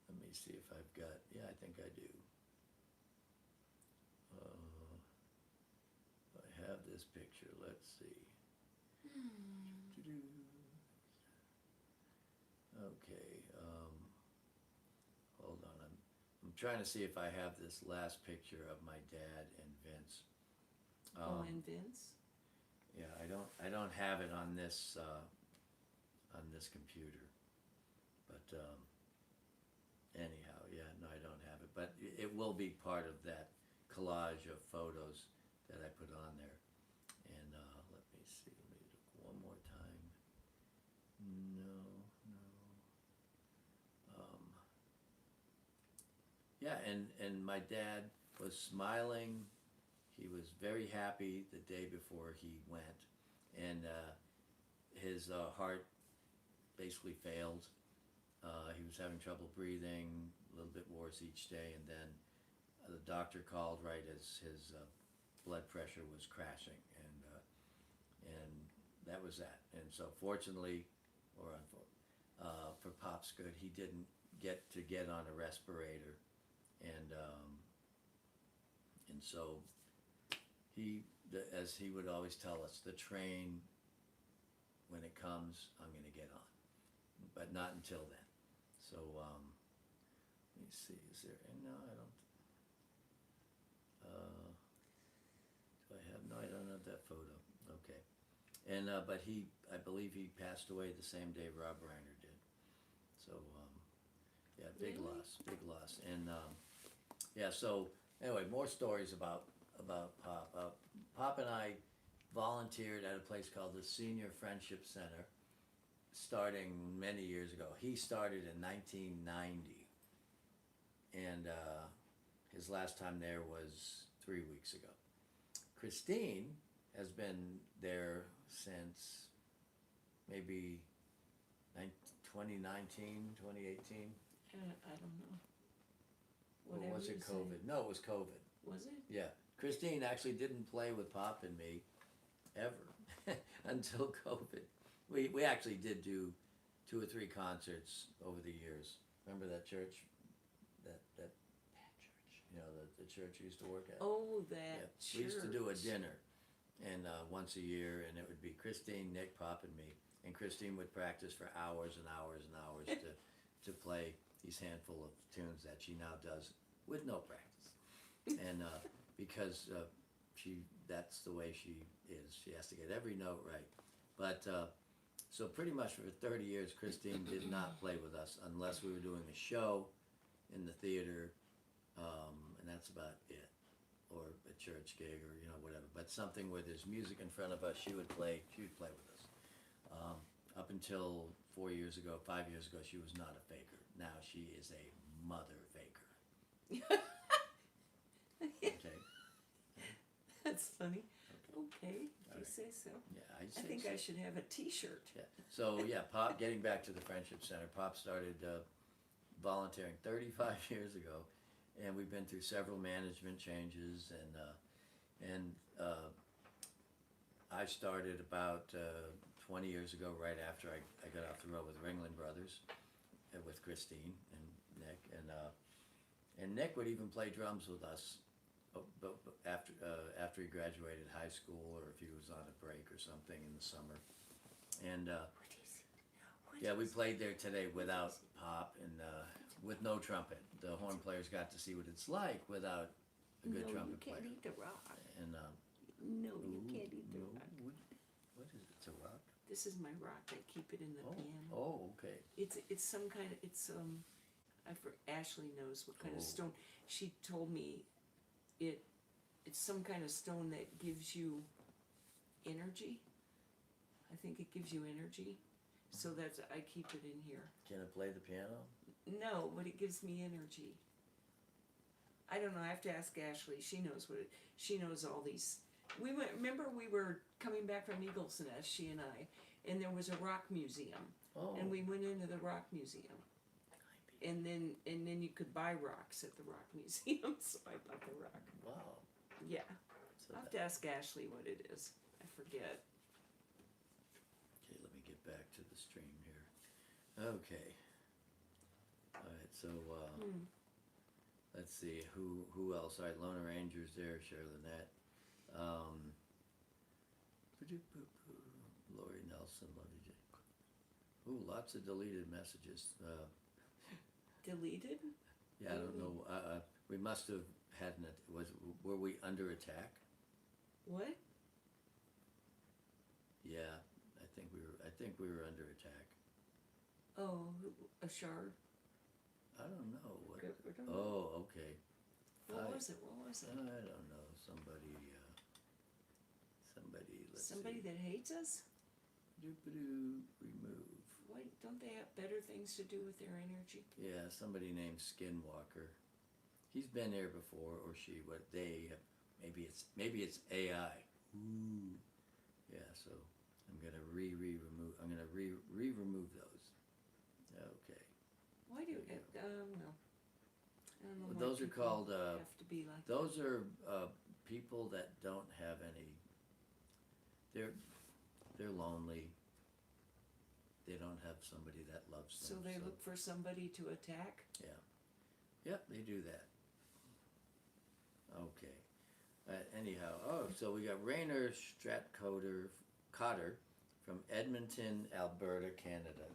A: Let me see if I've got. Yeah, I think I do. I have this picture. Let's see. Okay. Hold on. I'm trying to see if I have this last picture of my dad and Vince.
B: And Vince?
A: Yeah, I don't have it on this computer, but anyhow, yeah, no, I don't have it, but it will be part of that collage of photos that I put on there. And let me see, let me look one more time. No. Yeah, and my dad was smiling. He was very happy the day before he went, and his heart basically failed. He was having trouble breathing, a little bit worse each day, and then the doctor called right as his blood pressure was crashing, and that was that. And so fortunately, or for Pop's good, he didn't get on a respirator, and so as he would always tell us, the train when it comes, I'm going to get on, but not until then. So let me see. Is there? No, I don't. Do I have? No, I don't have that photo. Okay. And but I believe he passed away the same day Rob Reiner did. So yeah, big
B: Really?
A: loss. And yeah, so anyway, more stories about Pop. Pop and I volunteered at a place called the Senior Friendship Center, starting many years ago. He started in 1990, and his last time there was 3 weeks ago. Christine has been there since maybe 2019, 2018.
B: I don't know.
A: Or
B: Whatever
A: was it
B: you say.
A: COVID? No, it was COVID.
B: Was it?
A: Yeah. Christine actually didn't play with Pop and me ever until COVID. We actually did do 2 or 3 concerts over the years. Remember that church? That church. You know, the church you used to work at?
B: Oh, that
A: Yeah.
B: church.
A: We used to do a dinner, and once a year, and it would be Christine, Nick, Pop, and me. And Christine would practice for hours and hours and hours to play these handful of tunes that she now does with no practice. And because that's the way she is. She has to get every note right. But so pretty much for 30 years, Christine did not play with us unless we were doing a show in the theater, and that's about it, or a church gig, or whatever. But something where there's music in front of us, she would play with us. Up until 5 years ago, she was not a faker. Now she is a mother faker. Okay.
B: That's funny. Okay, if you say so.
A: Yeah,
B: I think I should have a T-shirt.
A: Yeah. So yeah, Pop. Getting back to the Friendship Center, Pop started volunteering 35 years ago, and we've been through several management changes, and I started about 20 years ago, right after I got off the road with Ringling Brothers, with Christine and Nick, and Nick would even play drums with us, but after he graduated high school, or if he was on a break or something in the summer, and yeah, we played there today without Pop and with no trumpet. The horn players got to see what it's like without a good trumpet player.
B: No, you can't eat the rock.
A: And
B: No, you can't eat the rock.
A: What is it? It's a rock.
B: This is my rock. I keep it in the pan.
A: Oh, okay.
B: It's some kind of Ashley knows what kind of stone. She told me it's some kind of stone that gives you energy. I think it gives you energy. So I keep it in here.
A: Can it play the piano?
B: No, but it gives me energy. I don't know. I have to ask Ashley. She knows she knows all these. Remember we were coming back from Eagle's Nest, she and I, and there was a rock museum.
A: Oh.
B: And we went into the rock museum. And then you could buy rocks at the rock museum, so I bought the rock.
A: Wow.
B: Yeah.
A: So
B: I'll have to ask Ashley what it is. I forget.
A: Okay, let me get back to the stream here. Okay. All right, so let's see who else. All right, Lona Ranger's there, Charlotte. Lori Nelson, love you, Jay. Ooh, lots of deleted messages.
B: Deleted?
A: Yeah, I don't know. We must have had were we under attack?
B: What?
A: Yeah, I think we were under attack.
B: Oh, a shard?
A: I don't know. What?
B: Don't know.
A: Oh, okay.
B: What was it?
A: I don't know. Somebody. Let's
B: Somebody
A: see.
B: that hates us?
A: Remove.
B: Why don't they have better things to do with their energy?
A: Yeah, somebody named Skinwalker. He's been there before, or she. What they have? Maybe it's AI. Ooh. Yeah. So I'm gonna remove. I'm gonna remove those. Okay.
B: Why do no? I don't know.
A: Well,
B: why
A: those are
B: people
A: called.
B: have to be like
A: Those are people that don't have any. They're lonely. They don't have somebody that loves them.
B: So they look for somebody to attack?
A: Yeah. Yep, they do that. Okay. Anyhow, so we got Rainer Cotter from Edmonton, Alberta, Canada.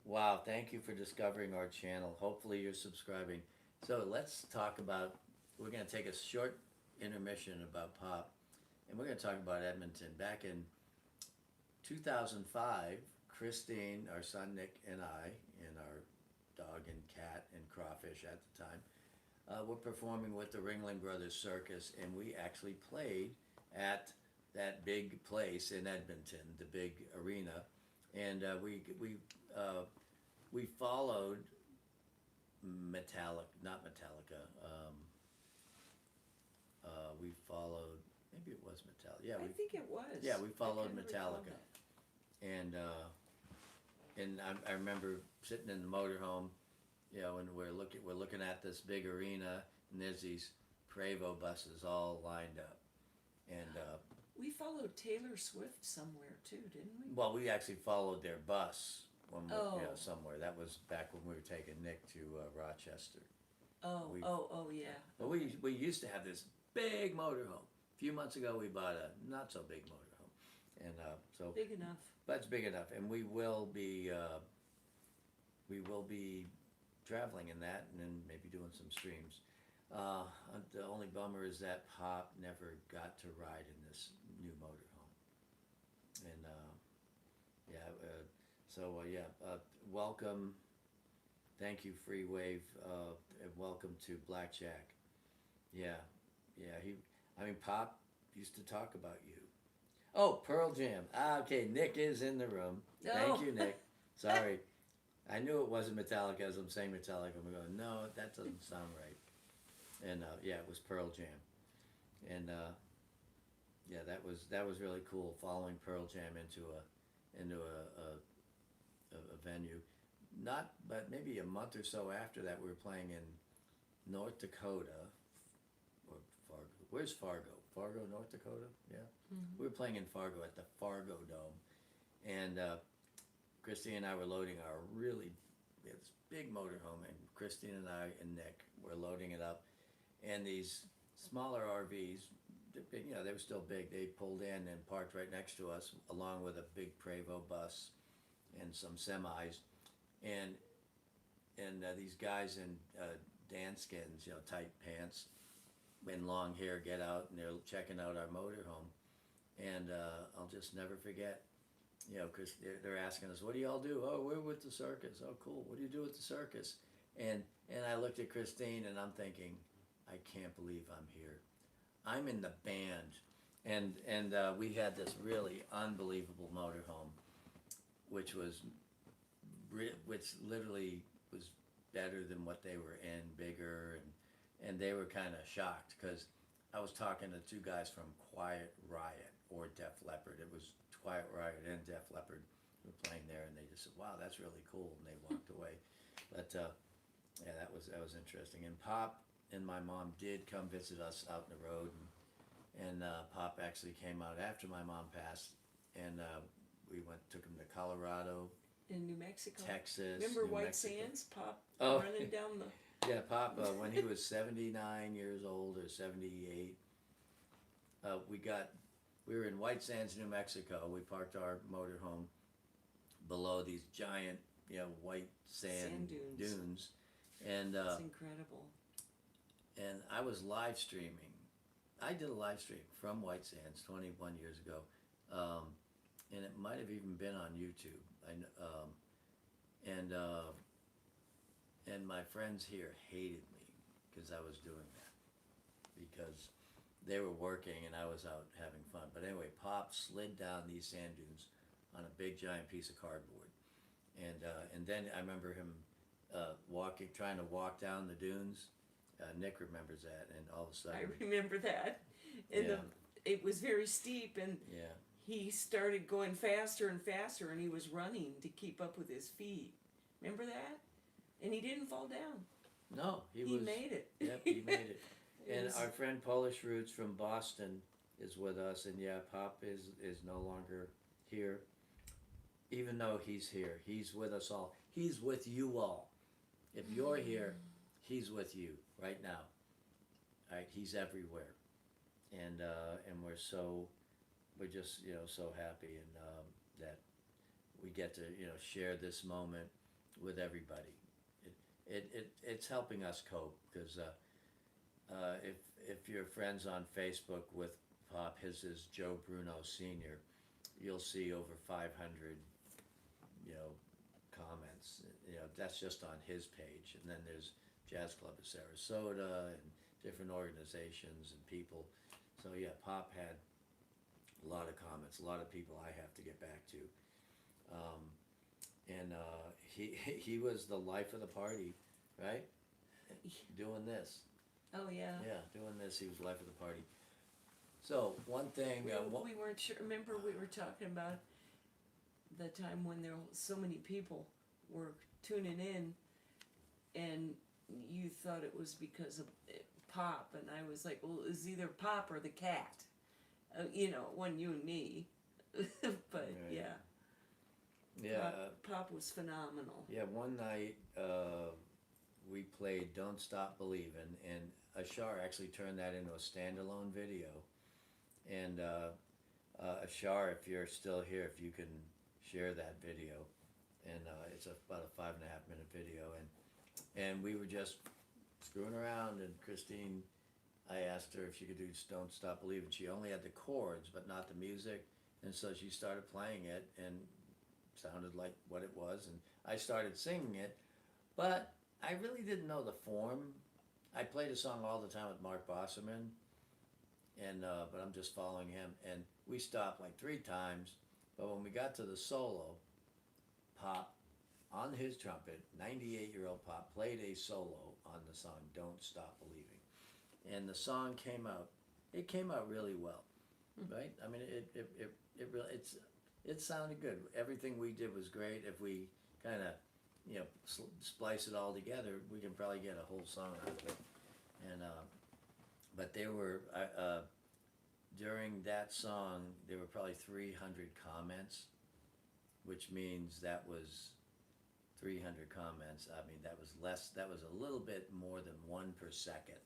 A: Wow, thank you for discovering our channel. Hopefully you're subscribing. So let's talk about, we're going to take a short intermission about Pop, and we're going to talk about Edmonton. Back in 2005, Christine, our son Nick, and I, and our dog and cat and crawfish at the time, were performing with the Ringling Brothers Circus, and we actually played at that big place in Edmonton, the big arena, and we followed not Metallica. We followed, maybe it was Metallica. Yeah,
B: I think it was.
A: Yeah, we followed
B: I kinda recall
A: Metallica, and I remember sitting in the motorhome, you know, and we're looking at this big arena, and there's these Prevost buses all lined up, and
B: we followed Taylor Swift somewhere too, didn't we?
A: well, we actually followed their bus when we,
B: Oh.
A: you know, somewhere. That was back when we were taking Nick to Rochester.
B: Oh, yeah.
A: But we used to have this big motorhome. A few months ago, we bought a not so big motorhome, and so
B: Big enough.
A: but it's big enough, and we will be traveling in that, and then maybe doing some streams. The only bummer is that Pop never got to ride in this new motorhome, and welcome. Thank you, Free Wave, and welcome to Blackjack. Yeah, Pop used to talk about you. Oh, Pearl Jam. Okay, Nick is in the room. Thank you, Nick. Sorry. I knew it wasn't Metallica as I'm saying Metallica. I'm going, no, that doesn't sound right. And it was Pearl Jam. And that was really cool, following Pearl Jam into a venue. But maybe a month or so after that, we were playing in North Dakota, or Fargo. Where's Fargo? Fargo, North Dakota? Yeah.
B: Mm-hmm.
A: We were playing in Fargo at the Fargo Dome, and Christine and I were loading we had this big motorhome, and Christine and I and Nick were loading it up, and these smaller RVs, they were still big. They pulled in and parked right next to us, along with a big Prevost bus and some semis, and these guys in dance skins, tight pants and long hair, get out, and they're checking out our motorhome, and I'll just never forget, because they're asking us, what do y'all do? Oh, we're with the circus. Oh, cool. What do you do with the circus? And I looked at Christine, and I'm thinking, I can't believe I'm here. I'm in the band, and we had this really unbelievable motorhome, which literally was better than what they were in, bigger, and they were kind of shocked, because I was talking to two guys from Quiet Riot or Def Leppard. It was Quiet Riot and Def Leppard who were playing there, and they just said, wow, that's really cool, and they walked away. But that was interesting. And Pop and my mom did come visit us out in the road, and Pop actually came out after my mom passed, and we took him to Colorado,
B: In New Mexico.
A: Texas.
B: Remember
A: New
B: White
A: Mexico.
B: Sands? Pop
A: Oh.
B: running down the...
A: Yeah, Pop, when he was 79 years old or 78, we were in White Sands, New Mexico. We parked our motorhome below these giant, white sand dunes. And
B: It's incredible.
A: and I was live streaming. I did a live stream from White Sands 21 years ago, and it might have even been on YouTube. And my friends here hated me because I was doing that, because they were working and I was out having fun. But anyway, Pop slid down these sand dunes on a big giant piece of cardboard, and then I remember him trying to walk down the dunes. Nick remembers that, and all of a sudden
B: I remember that. And it was very steep, and
A: yeah.
B: he started going faster and faster, and he was running to keep up with his feet. Remember that? And he didn't fall down.
A: No, he
B: made it.
A: Yep, he made it. And
B: was-
A: our friend Polish Roots from Boston is with us, and Pop is no longer here. Even though he's here, he's with us all. He's with you all. If you're here, he's with you right now. Right? He's everywhere, and we're just so happy, that we get to, you know, share this moment with everybody. It's helping us cope because if you're friends on Facebook with Pop, his is Joe Bruno Sr. You'll see over 500, you know, comments. You know, that's just on his page, and then there's Jazz Club of Sarasota and different organizations and people. So yeah, Pop had a lot of comments, a lot of people I have to get back to. And he was the life of the party, right? Doing this.
B: Oh yeah.
A: Yeah, doing this, he was life of the party. So one thing,
B: We weren't sure. Remember, we were talking about the time when there were so many people were tuning in, and you thought it was because of Pop, and I was like, well, it's either Pop or the cat. You know, it wasn't you and me. But
A: Right.
B: yeah.
A: yeah,
B: Pop was phenomenal.
A: yeah. One night we played "Don't Stop Believin'," and Ashar actually turned that into a standalone video. And Ashar, if you're still here, if you can share that video, and it's about a 5.5 minute video, and we were just screwing around, and Christine, I asked her if she could do "Don't Stop Believin'." She only had the chords, but not the music, and so she started playing it, and sounded like what it was, and I started singing it, but I really didn't know the form. I played a song all the time with Mark Bosserman, and but I'm just following him, and we stopped like 3 times, but when we got to the solo, Pop, on his trumpet, 98-year-old Pop, played a solo on the song "Don't Stop Believing," and the song came out, it came out really well, right? I mean, it really, it sounded good. Everything we did was great. If we kind of, you know, splice it all together, we can probably get a whole song out of it. And but there were during that song there were probably 300 comments, which means that was 300 comments. I mean, that was less. That was a little bit more than 1 per second,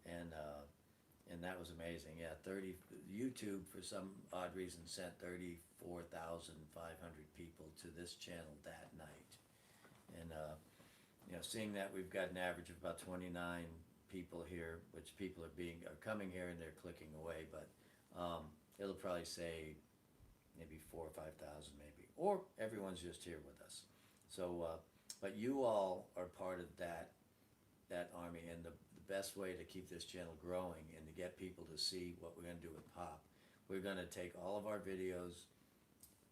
A: and that was amazing. Yeah, YouTube for some odd reason sent 34,500 people to this channel that night, and you know, seeing that we've got an average of about 29 people here, which people are coming here and they're clicking away, but it'll probably say maybe 4,000 or 5,000 maybe, or everyone's just here with us. So, but you all are part of that army, and the best way to keep this channel growing and to get people to see what we're going to do with Pop, we're going to take all of our videos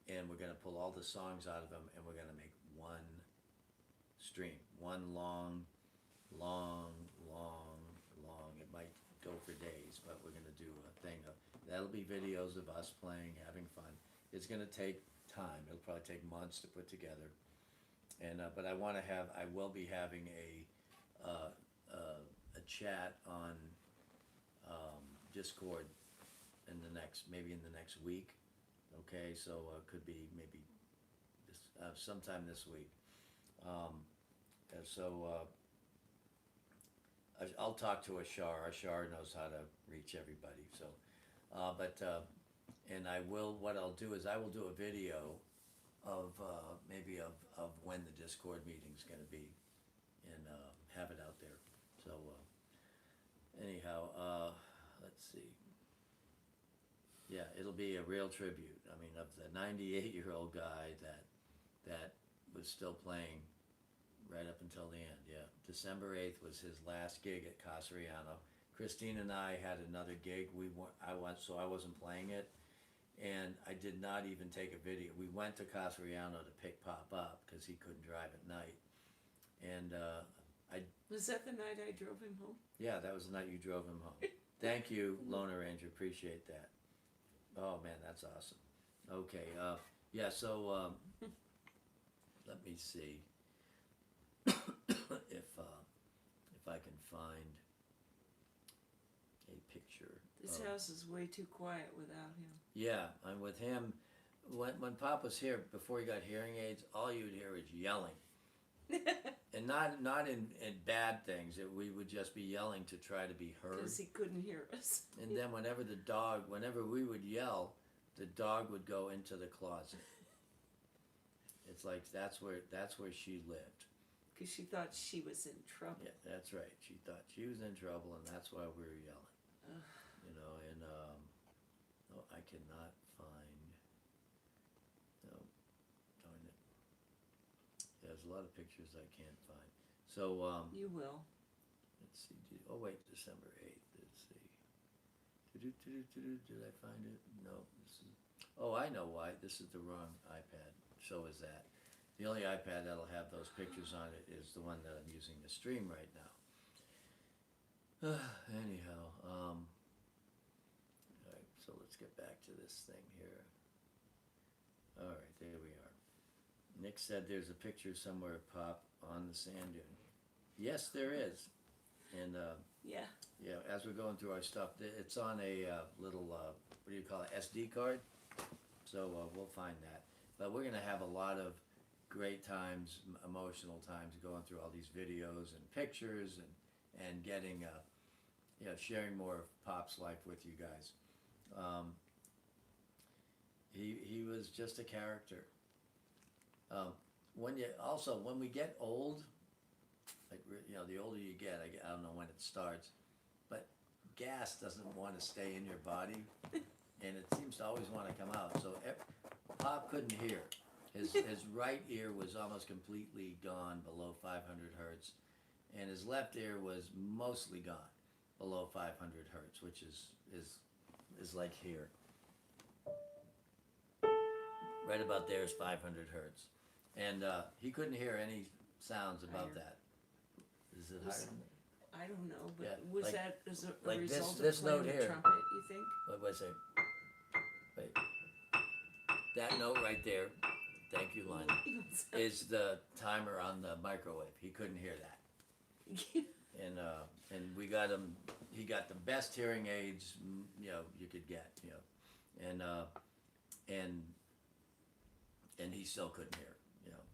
A: and we're going to pull all the songs out of them, and we're going to make one stream, one long. It might go for days, but we're going to do a thing of that'll be videos of us playing, having fun. It's going to take time. It'll probably take months to put together, and but I will be having a chat on Discord maybe in the next week. Okay, so it could be maybe sometime this week. I'll talk to Ashar. Ashar knows how to reach everybody. So, and what I'll do is I will do a video of maybe of when the Discord meeting's going to be, and have it out there. So anyhow, let's see. Yeah, it'll be a real tribute. I mean, of the 98-year-old guy that was still playing right up until the end. Yeah, December 8th was his last gig at Casariano. Christine and I had another gig. I wasn't playing it, and I did not even take a video. We went to Casariano to pick Pop up because he couldn't drive at night, and
B: Was that the night I drove him home?
A: yeah, that was the night you drove him home. Thank you, Lone Ranger. Appreciate that. Oh man, that's awesome. Okay, yeah. So let me see if I can find a picture.
B: This house is way too quiet without him.
A: Yeah, and with him, when Pop was here before he got hearing aids, all you'd hear is yelling, and not in bad things. We would just be yelling to try to be heard.
B: Because he couldn't hear us.
A: And then whenever we would yell, the dog would go into the closet. It's like that's where she lived.
B: Because she thought she was in trouble.
A: Yeah, that's right. She thought she was in trouble, and that's why we were yelling.
B: Ugh.
A: You know, and oh, I cannot find. No, darn it. There's a lot of pictures I can't find. So
B: You will.
A: let's see. Oh wait, December 8th. Let's see. Did I find it? No. This is. Oh, I know why. This is the wrong iPad. So is that. The only iPad that'll have those pictures on it is the one that I'm using to stream right now. Anyhow, all right, so let's get back to this thing here. All right, there we are. Nick said there's a picture somewhere of Pop on the sand dune. Yes, there is. And
B: Yeah.
A: yeah, as we're going through our stuff, it's on a little, what do you call it, SD card? So we'll find that. But we're going to have a lot of great times, emotional times, going through all these videos and pictures and getting, sharing more of Pop's life with you guys. He was just a character. When we get old, like, the older you get, I don't know when it starts, but gas doesn't want to stay in your body, and it seems to always want to come out. So Pop couldn't hear. His right ear was almost completely gone below 500 hertz, and his left ear was mostly gone below 500 hertz, which is like here. Right about there is 500 hertz, and he couldn't hear any sounds above
B: Higher.
A: that. Is it higher than that?
B: I don't know, but
A: Yeah,
B: was
A: like-
B: that as a
A: like
B: result
A: this
B: of playing
A: note
B: the
A: here.
B: trumpet, you think?
A: What was it? Wait. That note right there, thank you, Lionel, is the timer on the microwave. He couldn't hear that. And we got him, he got the best hearing aids, you could get, and he still couldn't hear,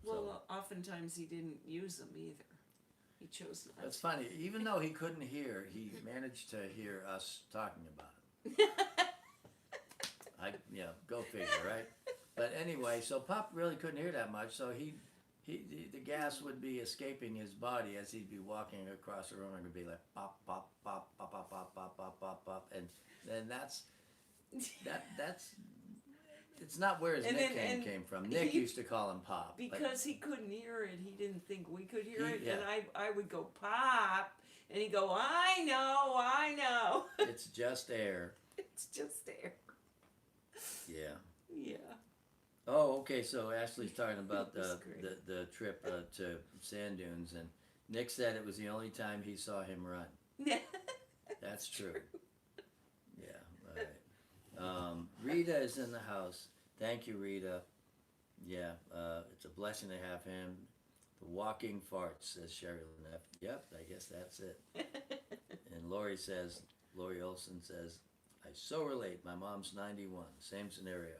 B: Well, oftentimes he didn't use them either. He chose not
A: That's
B: to.
A: funny. Even though he couldn't hear, he managed to hear us talking about him. Go figure, right? But anyway, so Pop really couldn't hear that much, so the gas would be escaping his body as he'd be walking across the room, and it'd be like pop, pop, pop, pop, pop, pop, pop, pop, pop, pop, and then that's it's not where his nickname came from. Nick used to call him Pop.
B: Because he couldn't hear it, he didn't think we could hear it,
A: Yeah.
B: and I would go, Pop, and he'd go, I know.
A: It's just air.
B: It's just there.
A: Yeah.
B: Yeah.
A: Oh, okay. So Ashley's talking about
B: That's
A: the trip to sand dunes, and Nick said it was the only time he saw him run. That's true. Yeah. All right. Rita is in the house. Thank you, Rita. Yeah. It's a blessing to have him. The walking farts, says Sherry Lynette. Yep. I guess that's it. And Lori Olson says, I so relate. My mom's 91. Same scenario.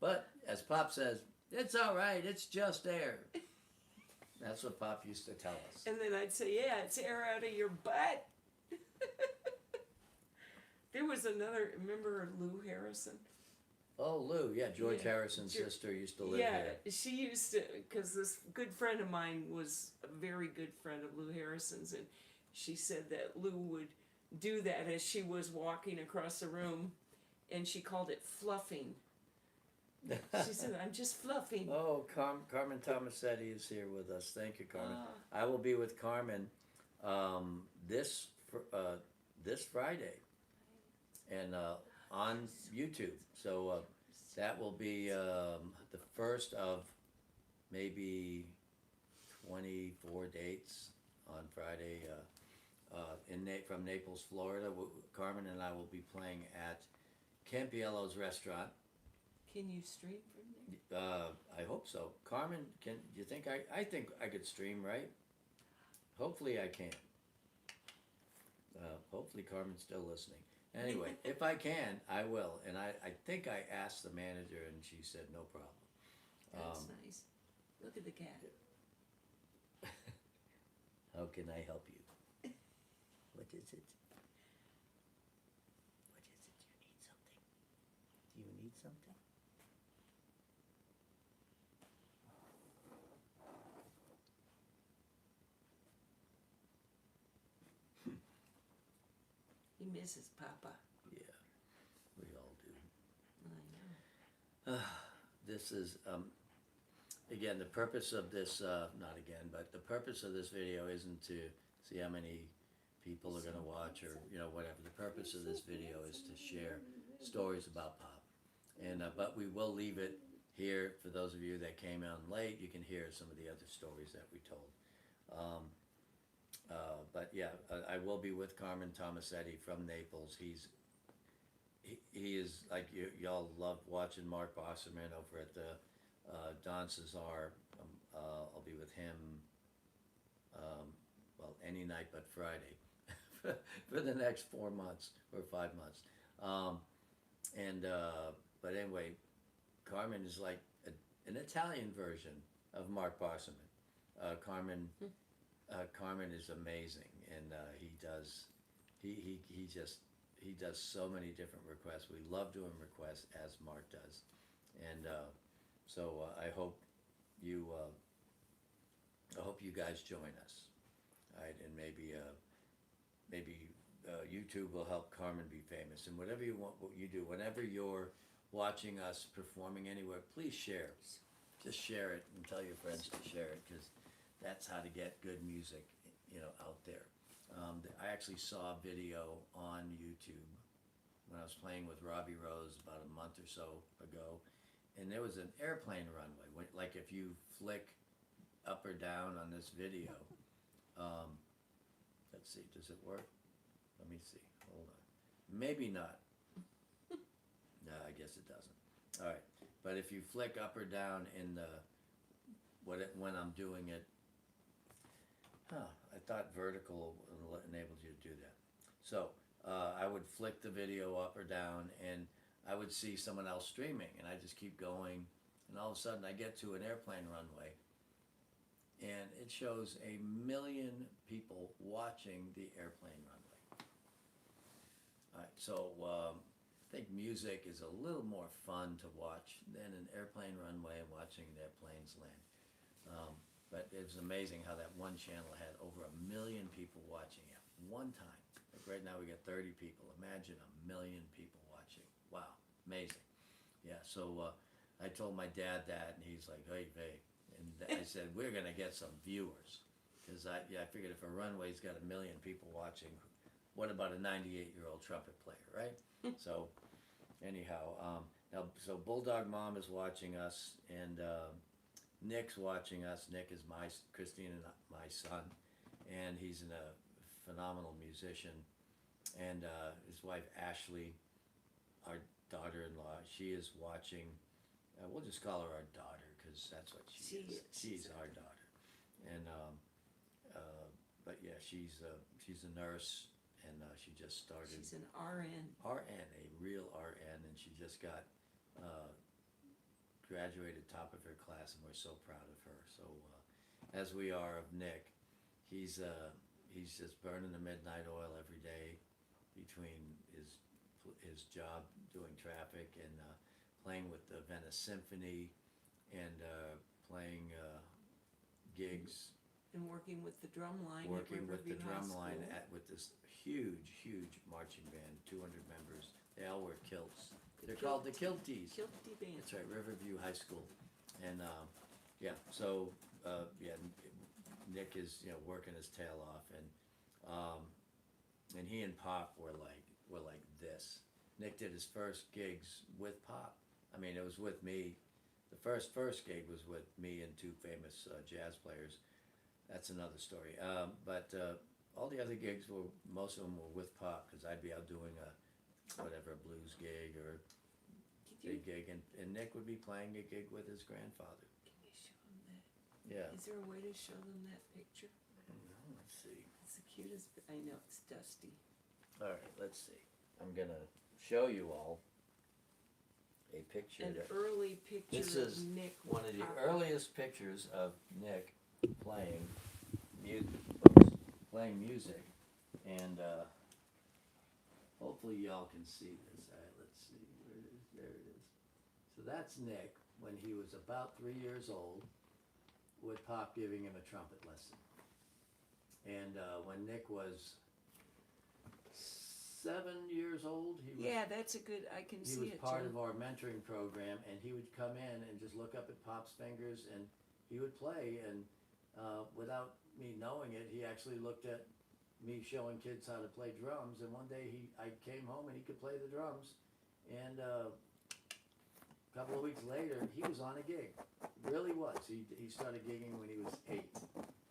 A: But, as Pop says, it's all right, it's just air. That's what Pop used to tell us.
B: And then I'd say, yeah, it's air out of your butt. There was another, remember Lou Harrison?
A: Oh, Lou, yeah, George
B: Yeah.
A: Harrison's sister used to live
B: Yeah,
A: here.
B: she used to, because this good friend of mine was a very good friend of Lou Harrison's, and she said that Lou would do that as she was walking across the room, and she called it fluffing. She said, I'm just fluffing.
A: Oh, Carmen Tomasetti is here with us. Thank you, Carmen.
B: Ah.
A: I will be with Carmen this Friday, and on YouTube. So that will be the first of maybe 24 dates on Friday from Naples, Florida. Carmen and I will be playing at Campiello's restaurant.
B: Can you stream from there?
A: I hope so. Carmen, do you think I think I could stream, right? Hopefully I can. Hopefully Carmen's still listening. Anyway, if I can, I will. And I think I asked the manager and she said no problem.
B: That's nice. Look at the cat.
A: How can I help you? What is it? What is it? Do you need something? Do you need
C: need something?
B: He misses Papa.
A: Yeah, we all do.
B: I know.
A: This is, again, the purpose of this, not again, but the purpose of this video isn't to see how many people are gonna watch or, you know, whatever. The purpose of this video is to share stories about Pop. And, but we will leave it here for those of you that came on late. You can hear some of the other stories that we told. But yeah, I will be with Carmen Tomasetti from Naples. He is like y'all love watching Mark Bosserman over at the Don Cesar. I'll be with him, well, any night but Friday for the next 4 months or 5 months. But anyway, Carmen is like an Italian version of Mark Bosserman. Carmen is amazing, and he does so many different requests. We love doing requests as Mark does, and so I hope you guys join us. All right, and maybe YouTube will help Carmen be famous, and whatever you want, what you do, whenever you're watching us performing anywhere, please share. Just share it and tell your friends to share it, because that's how to get good music, you know, out there. I actually saw a video on YouTube when I was playing with Robbie Rose about a month or so ago, and there was an airplane runway. Like if you flick up or down on this video, let's see, does it work? Let me see, hold on. Maybe not. No, I guess it doesn't. All right, but if you flick up or down in the, when I'm doing it, I thought vertical enabled you to do that. So I would flick the video up or down, and I would see someone else streaming, and I just keep going, and all of a sudden I get to an airplane runway, and it shows 1 million people watching the airplane runway. All right, so I think music is a little more fun to watch than an airplane runway and watching the airplanes land. But it was amazing how that one channel had over 1 million people watching at one time. Like right now we got 30 people. Imagine 1 million people watching. Wow, amazing. Yeah, so I told my dad that, and he's like, hey, and I said, we're gonna get some viewers. Because I figured if a runway's got 1 million people watching, what about a 98-year-old trumpet player, right? So anyhow, now, so Bulldog Mom is watching us, and Nick's watching us. Nick is Christine and my son, and he's a phenomenal musician. And his wife Ashley, our daughter-in-law, she is watching. We'll just call her our daughter, because that's what she is. She's our daughter. And but yeah, she's a nurse, and she just started.
B: She's an RN.
A: RN, a real RN, and she just got graduated top of her class, and we're so proud of her. So as we are of Nick, he's just burning the midnight oil every day between his job doing traffic and playing with the Venice Symphony and playing gigs.
B: And working with the drum line.
A: Working with the drum
B: High
A: line
B: School.
A: with this huge marching band, 200 members. They all wear kilts. They're called the Kilties.
B: Kilty band.
A: That's right, Riverview High School. And yeah, so yeah, Nick is working his tail off, and he and Pop were like this. Nick did his first gigs with Pop. I mean, it was with me. The first gig was with me and two famous jazz players. That's another story. But all the other gigs most of them were with Pop, because I'd be out doing a blues gig or big gig, and Nick would be playing a gig with his grandfather.
B: Can we show them that?
A: Yeah.
B: Is there a way to show them that picture?
A: Let's see.
B: It's the cutest. I know it's dusty.
A: All right, let's see. I'm gonna show you all a picture.
B: An early picture
A: This is
B: of Nick.
A: one of the
B: Papa.
A: earliest pictures of Nick playing music, and hopefully y'all can see this. All right, let's see where it is. There it is. that's Nick when he was about 3 years old, with Pop giving him a trumpet lesson. And when Nick was 7 years old,
B: Yeah, that's a good. I can see it.
A: He was part of our mentoring program, and he would come in and just look up at Pop's fingers, and he would play. And without me knowing it, he actually looked at me showing kids how to play drums. And one day I came home and he could play the drums. And a couple of weeks later, he was on a gig. Really was. He started gigging when he was 8.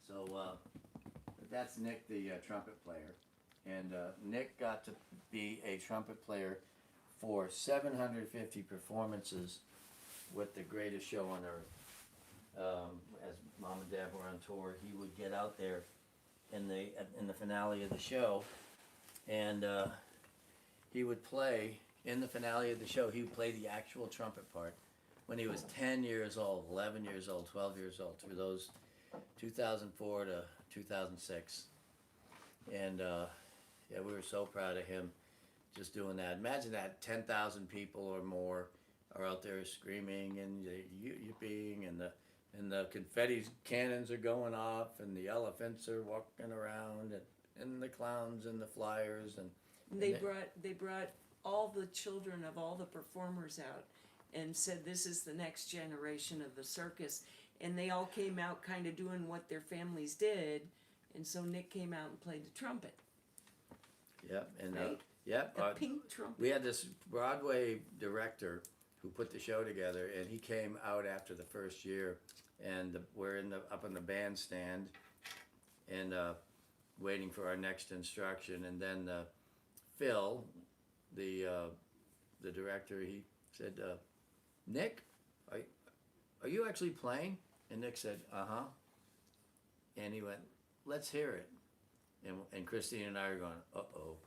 A: So that's Nick, the trumpet player. And Nick got to be a trumpet player for 750 performances with the greatest show on earth. As Mom and Dad were on tour, he would get out there in the finale of the show, and he would play in the finale of the show. He would play the actual trumpet part when he was 10 years old, 11 years old, 12 years old, through those 2004 to 2006. And yeah, we were so proud of him just doing that. Imagine that 10,000 people or more are out there screaming and yipping, and the confetti cannons are going off, and the elephants are walking around, and the clowns and the flyers, and
B: they brought all the children of all the performers out and said, this is the next generation of the circus, and they all came out kind of doing what their families did, and so Nick came out and played the trumpet.
A: Yep, and
B: right?
A: yep,
B: the pink trumpet.
A: We had this Broadway director who put the show together, and he came out after the first year, and we're up in the bandstand, and waiting for our next instruction, and then Phil, the director, he said, Nick, are you actually playing? And Nick said, uh-huh. And he went, let's hear it. And Christine and I are going, uh-oh.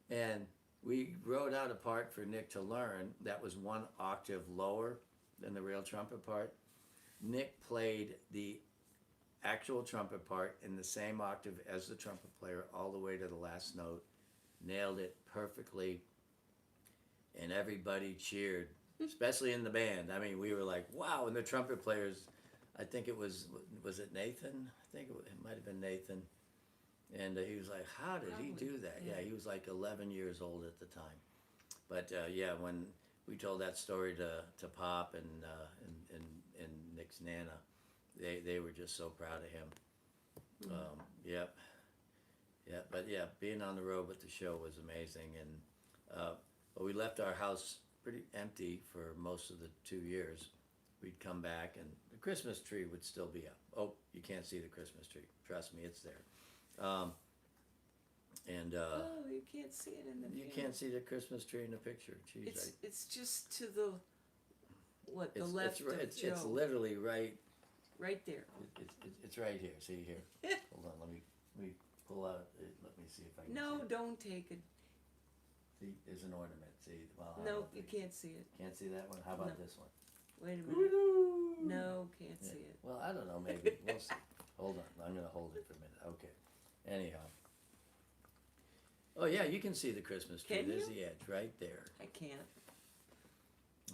A: And we wrote out a part for Nick to learn that was 1 octave lower than the real trumpet part. Nick played the actual trumpet part in the same octave as the trumpet player all the way to the last note. Nailed it perfectly. And everybody cheered, especially in the band. I mean, we were like, wow. And the trumpet players, I think it was it Nathan? I think it might have been Nathan. And he was like, how did he do that? Yeah, he was like 11 years old at the time. But yeah, when we told that story to Pop and Nick's Nana, they were just so proud of him. Yep. Yeah, but yeah, being on the road with the show was amazing. And but we left our house pretty empty for most of the 2 years. We'd come back and the Christmas tree would still be up. Oh, you can't see the Christmas tree. Trust me, it's there.
B: Oh, you can't see it in the
A: You can't see the Christmas tree in the picture. Jeez,
B: it's just to the left of Joe.
A: It's literally right
B: there.
A: It's right here. See here. Hold on, let me pull out. Let me see if I can.
B: No,
A: see it.
B: don't take it.
A: See, there's an ornament. See, well,
B: No, you can't see it.
A: Can't see that one. How about this one?
B: Wait a minute.
A: Woo-hoo!
B: No, can't see it.
A: Well, I don't know. Maybe we'll see. Hold on. I'm gonna hold it for a minute. Okay. Anyhow. Oh yeah, you can see the Christmas tree.
B: Can
A: There's
B: you?
A: the edge right there.
B: I can't.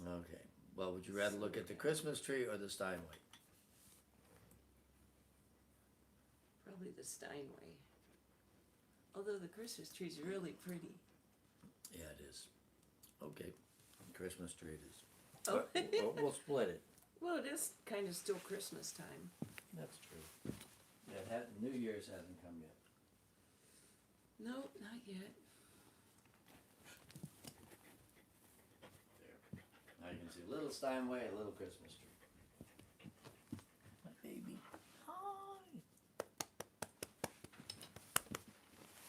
A: Okay. Well, would you rather look at the Christmas tree or the Steinway?
B: Probably the Steinway. Although the Christmas tree's really pretty.
A: Yeah, it is. Okay. Christmas tree it is.
B: Oh.
A: We'll split it.
B: Well, it is kind of still Christmas time.
A: That's true. Yeah, New Year's hasn't come yet.
B: No, not yet.
A: There. Now you can see a little Steinway, a little Christmas tree. My baby. Hi.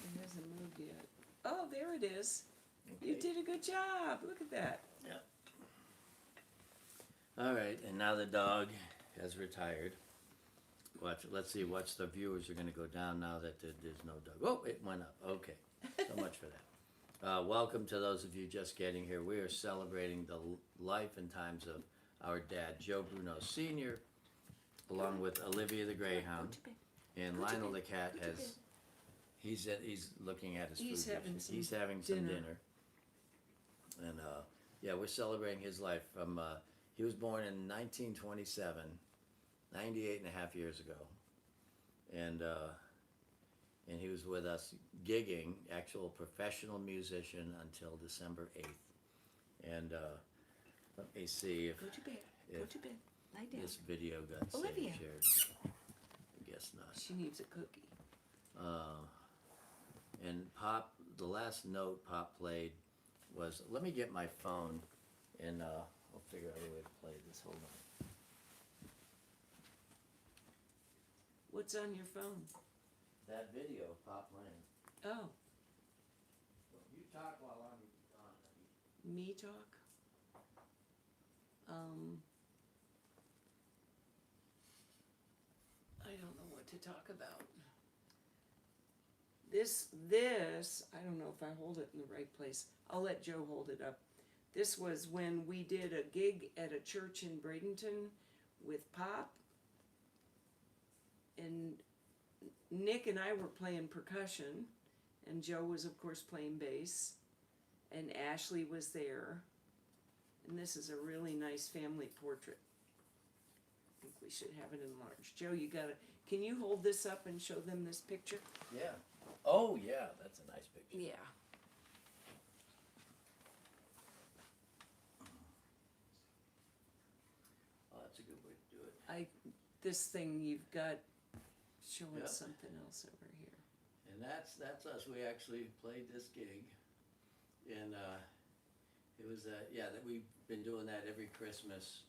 B: It hasn't moved yet. Oh, there it is.
A: Okay.
B: You did a good job. Look at that.
A: Yeah. All right, and now the dog has retired. Let's see, the viewers are going to go down now that there's no dog. Oh, it went up. Okay, so much for that. Welcome to those of you just getting here. We are celebrating the life and times of our dad, Joe Bruno Sr., along with Olivia the Greyhound, and Lionel the cat he's looking at his food. He's having some dinner. And Yeah, we're celebrating his life from, he was born in 1927, 98 and a half years ago. And he was with us gigging, actual professional musician, until December 8th. And let me see if
B: Go to bed. Go
A: if
B: to bed. Lie down.
A: this video got
B: Olivia.
A: shared. I guess not.
B: She needs a cookie.
A: And Pop, the last note Pop played was, let me get my phone and I'll figure out a way to play this. Hold on.
B: What's on your phone?
A: That video of Pop playing.
B: Oh,
A: You talk while I'm on.
B: me talk? I don't know what to talk about. This, I don't know if I hold it in the right place. I'll let Joe hold it up. This was when we did a gig at a church in Bradenton with Pop. And Nick and I were playing percussion. And Joe was, of course, playing bass. And Ashley was there. And this is a really nice family portrait. I think we should have it enlarged. Joe, can you hold this up and show them this picture?
A: Yeah. Oh, yeah, that's a nice picture.
B: Yeah.
A: Oh, that's a good way to do it.
B: This thing you've got showing
A: Yep.
B: something else over here.
A: And that's us. We actually played this gig. And it was, that we've been doing that every Christmas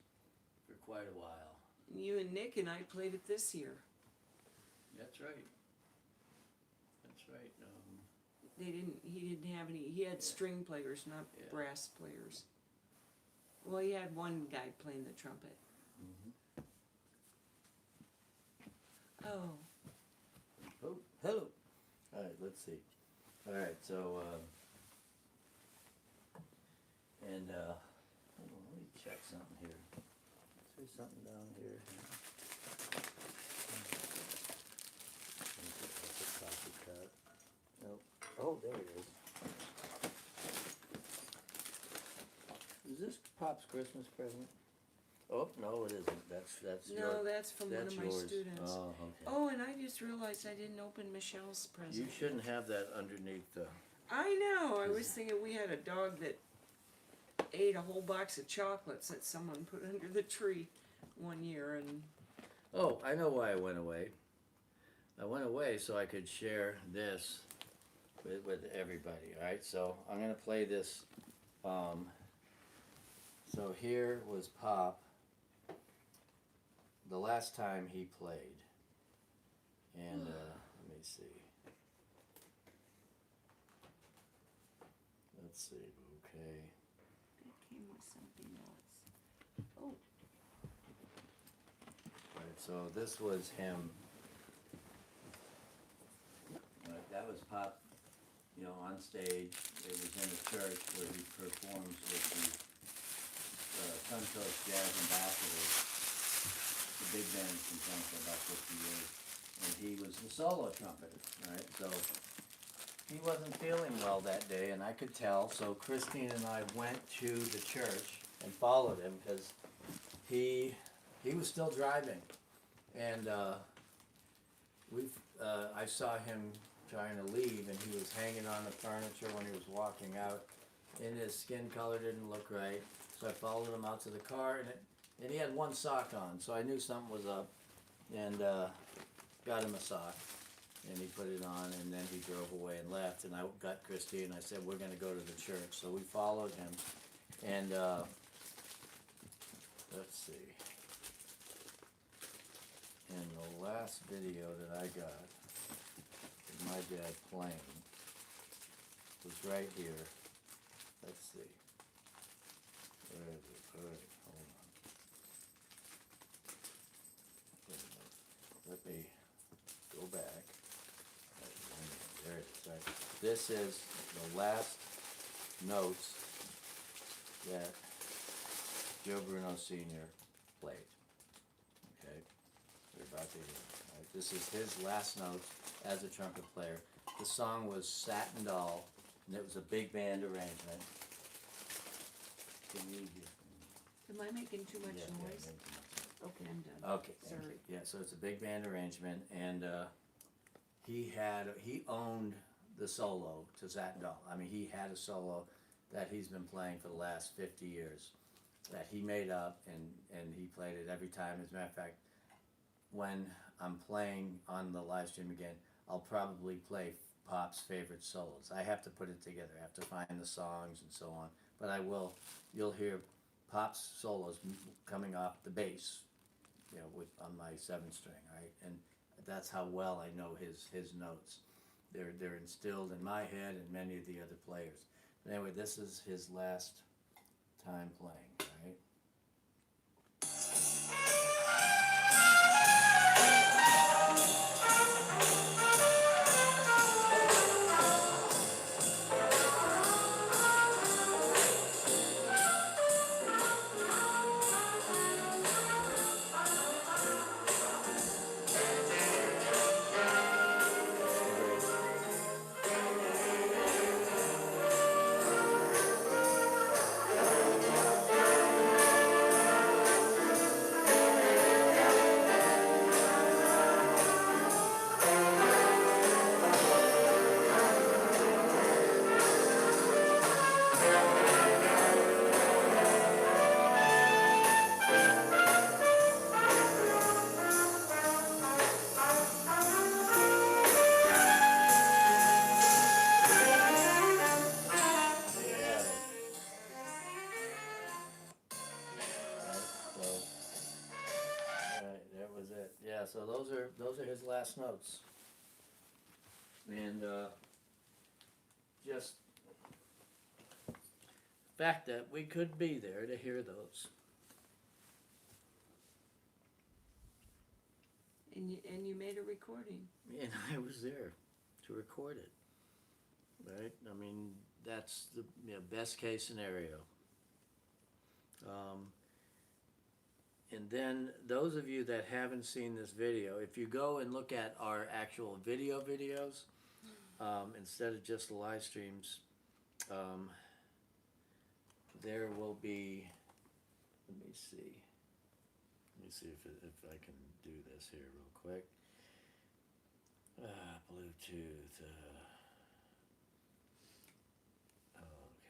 A: for quite a while.
B: You and Nick and I played it this year.
A: That's right. That's right.
B: He didn't have any, he had string players, not
A: Yeah.
B: brass players. Well, he had one guy playing the trumpet.
A: Mm-hmm.
B: Oh,
A: Oh, hello. All right, let's see. All right, so, hold on, let me check something here. Is there something down here? Nope. Oh, there it is. Is this Pop's Christmas present? Oh, no, it isn't. That's
B: no,
A: yours.
B: that's from one
A: That's
B: of my
A: yours.
B: students.
A: Oh, okay.
B: Oh, and I just realized I didn't open Michelle's present.
A: You shouldn't have that underneath the...
B: I know. I was thinking we had a dog that ate a whole box of chocolates that someone put under the tree one year, and
A: Oh, I know why I went away. I went away so I could share this with everybody, alright? So I'm gonna play this. So here was Pop the last time he played. And let me see. Let's see, okay.
B: it came with something else. Oh,
A: Right, so this was him. Right, that was Pop, on stage. It was in a church where he performs with the Suncoast Jazz Ambassadors. The big band's been playing for about 50 years. And he was the solo trumpeter, right? So he wasn't feeling well that day, and I could tell. So Christine and I went to the church and followed him because he was still driving. And I saw him trying to leave, and he was hanging on the furniture when he was walking out, and his skin color didn't look right. So I followed him out to the car, and he had one sock on, so I knew something was up, and got him a sock, and he put it on, and then he drove away and left, and I got Christy, and I said, we're gonna go to the church, so we followed him, and let's see. And the last video that I got of my dad playing was right here. Let's see. Where is it? All right, hold on. Wait a minute. Let me go back. There it is. Right. This is the last notes that Joe Bruno Sr. played. Okay? We're about to hear it. Right. This is his last notes as a trumpet player. The song was Satin Doll, and it was a big band arrangement. you need your.
B: Am I making too much
A: Yeah,
B: noise?
A: yeah, yeah.
B: Okay, I'm done.
A: Okay, thank
B: Sorry.
A: you. Yeah, so it's a big band arrangement, and he owned the solo to Zat Doll. I mean, he had a solo that he's been playing for the last 50 years that he made up, and he played it every time. As a matter of fact, when I'm playing on the live stream again, I'll probably play Pop's favorite solos. I have to put it together. I have to find the songs and so on. But I will. You'll hear Pop's solos coming off the bass, you know, on my 7-string, right? And that's how well I know his notes. They're instilled in my head and many of the other players. But anyway, this is his last time playing, right? So those are his last notes, and just the fact that we could be there to hear those.
B: And you made a recording.
A: And I was there to record it, right? I mean, that's the best case scenario. And then those of you that haven't seen this video, if you go and look at our actual videos, instead of just the live streams, there will be, let me see if I can do this here real quick. Bluetooth,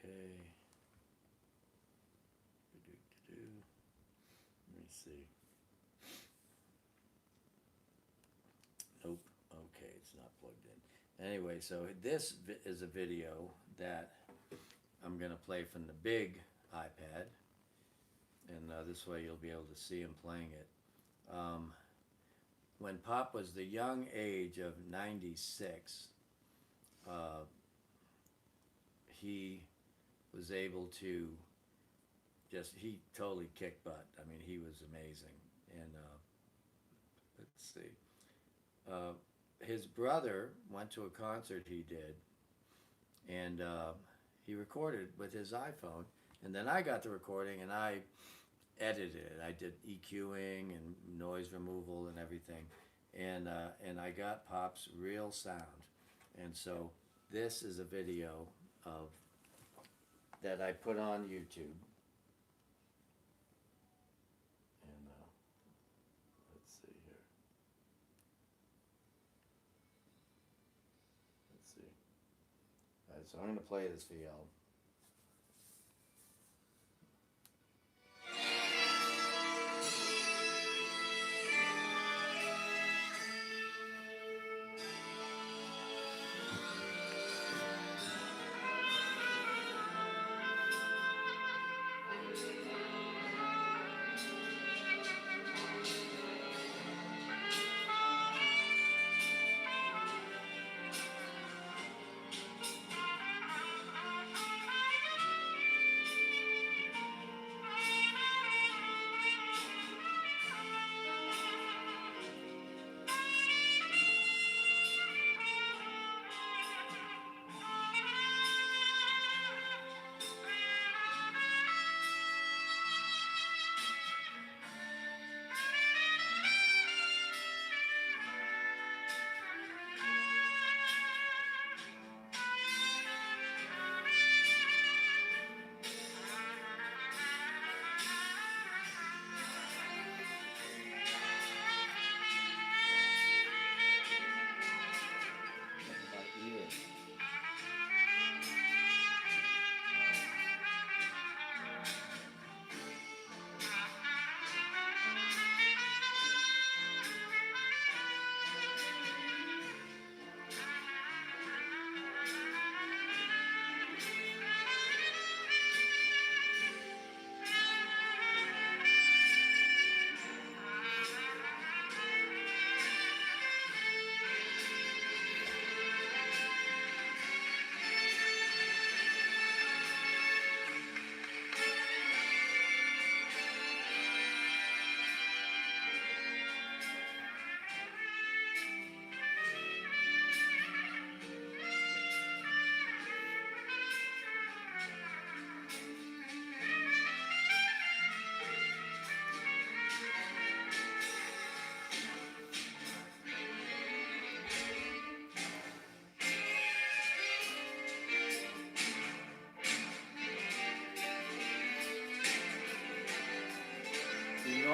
A: okay. Let me see. Nope. Okay, it's not plugged in. Anyway, so this is a video that I'm going to play from the big iPad. And this way you'll be able to see him playing it. When Pop was the young age of 96, he was able to he totally kicked butt. I mean, he was amazing. And let's see. His brother went to a concert he did, and he recorded with his iPhone. And then I got the recording, and I edited it. I did EQing and noise removal and everything. And I got Pop's real sound. And so this is a video of that I put on YouTube. Let's see here. Let's see. All right, so I'm going to play this for y'all.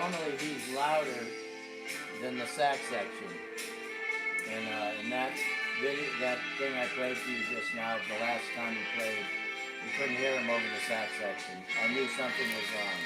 A: normally he's louder than the sax section. And in that video, that thing I played for you just now, the last time you played, you couldn't hear him over the sax section. I knew something was wrong.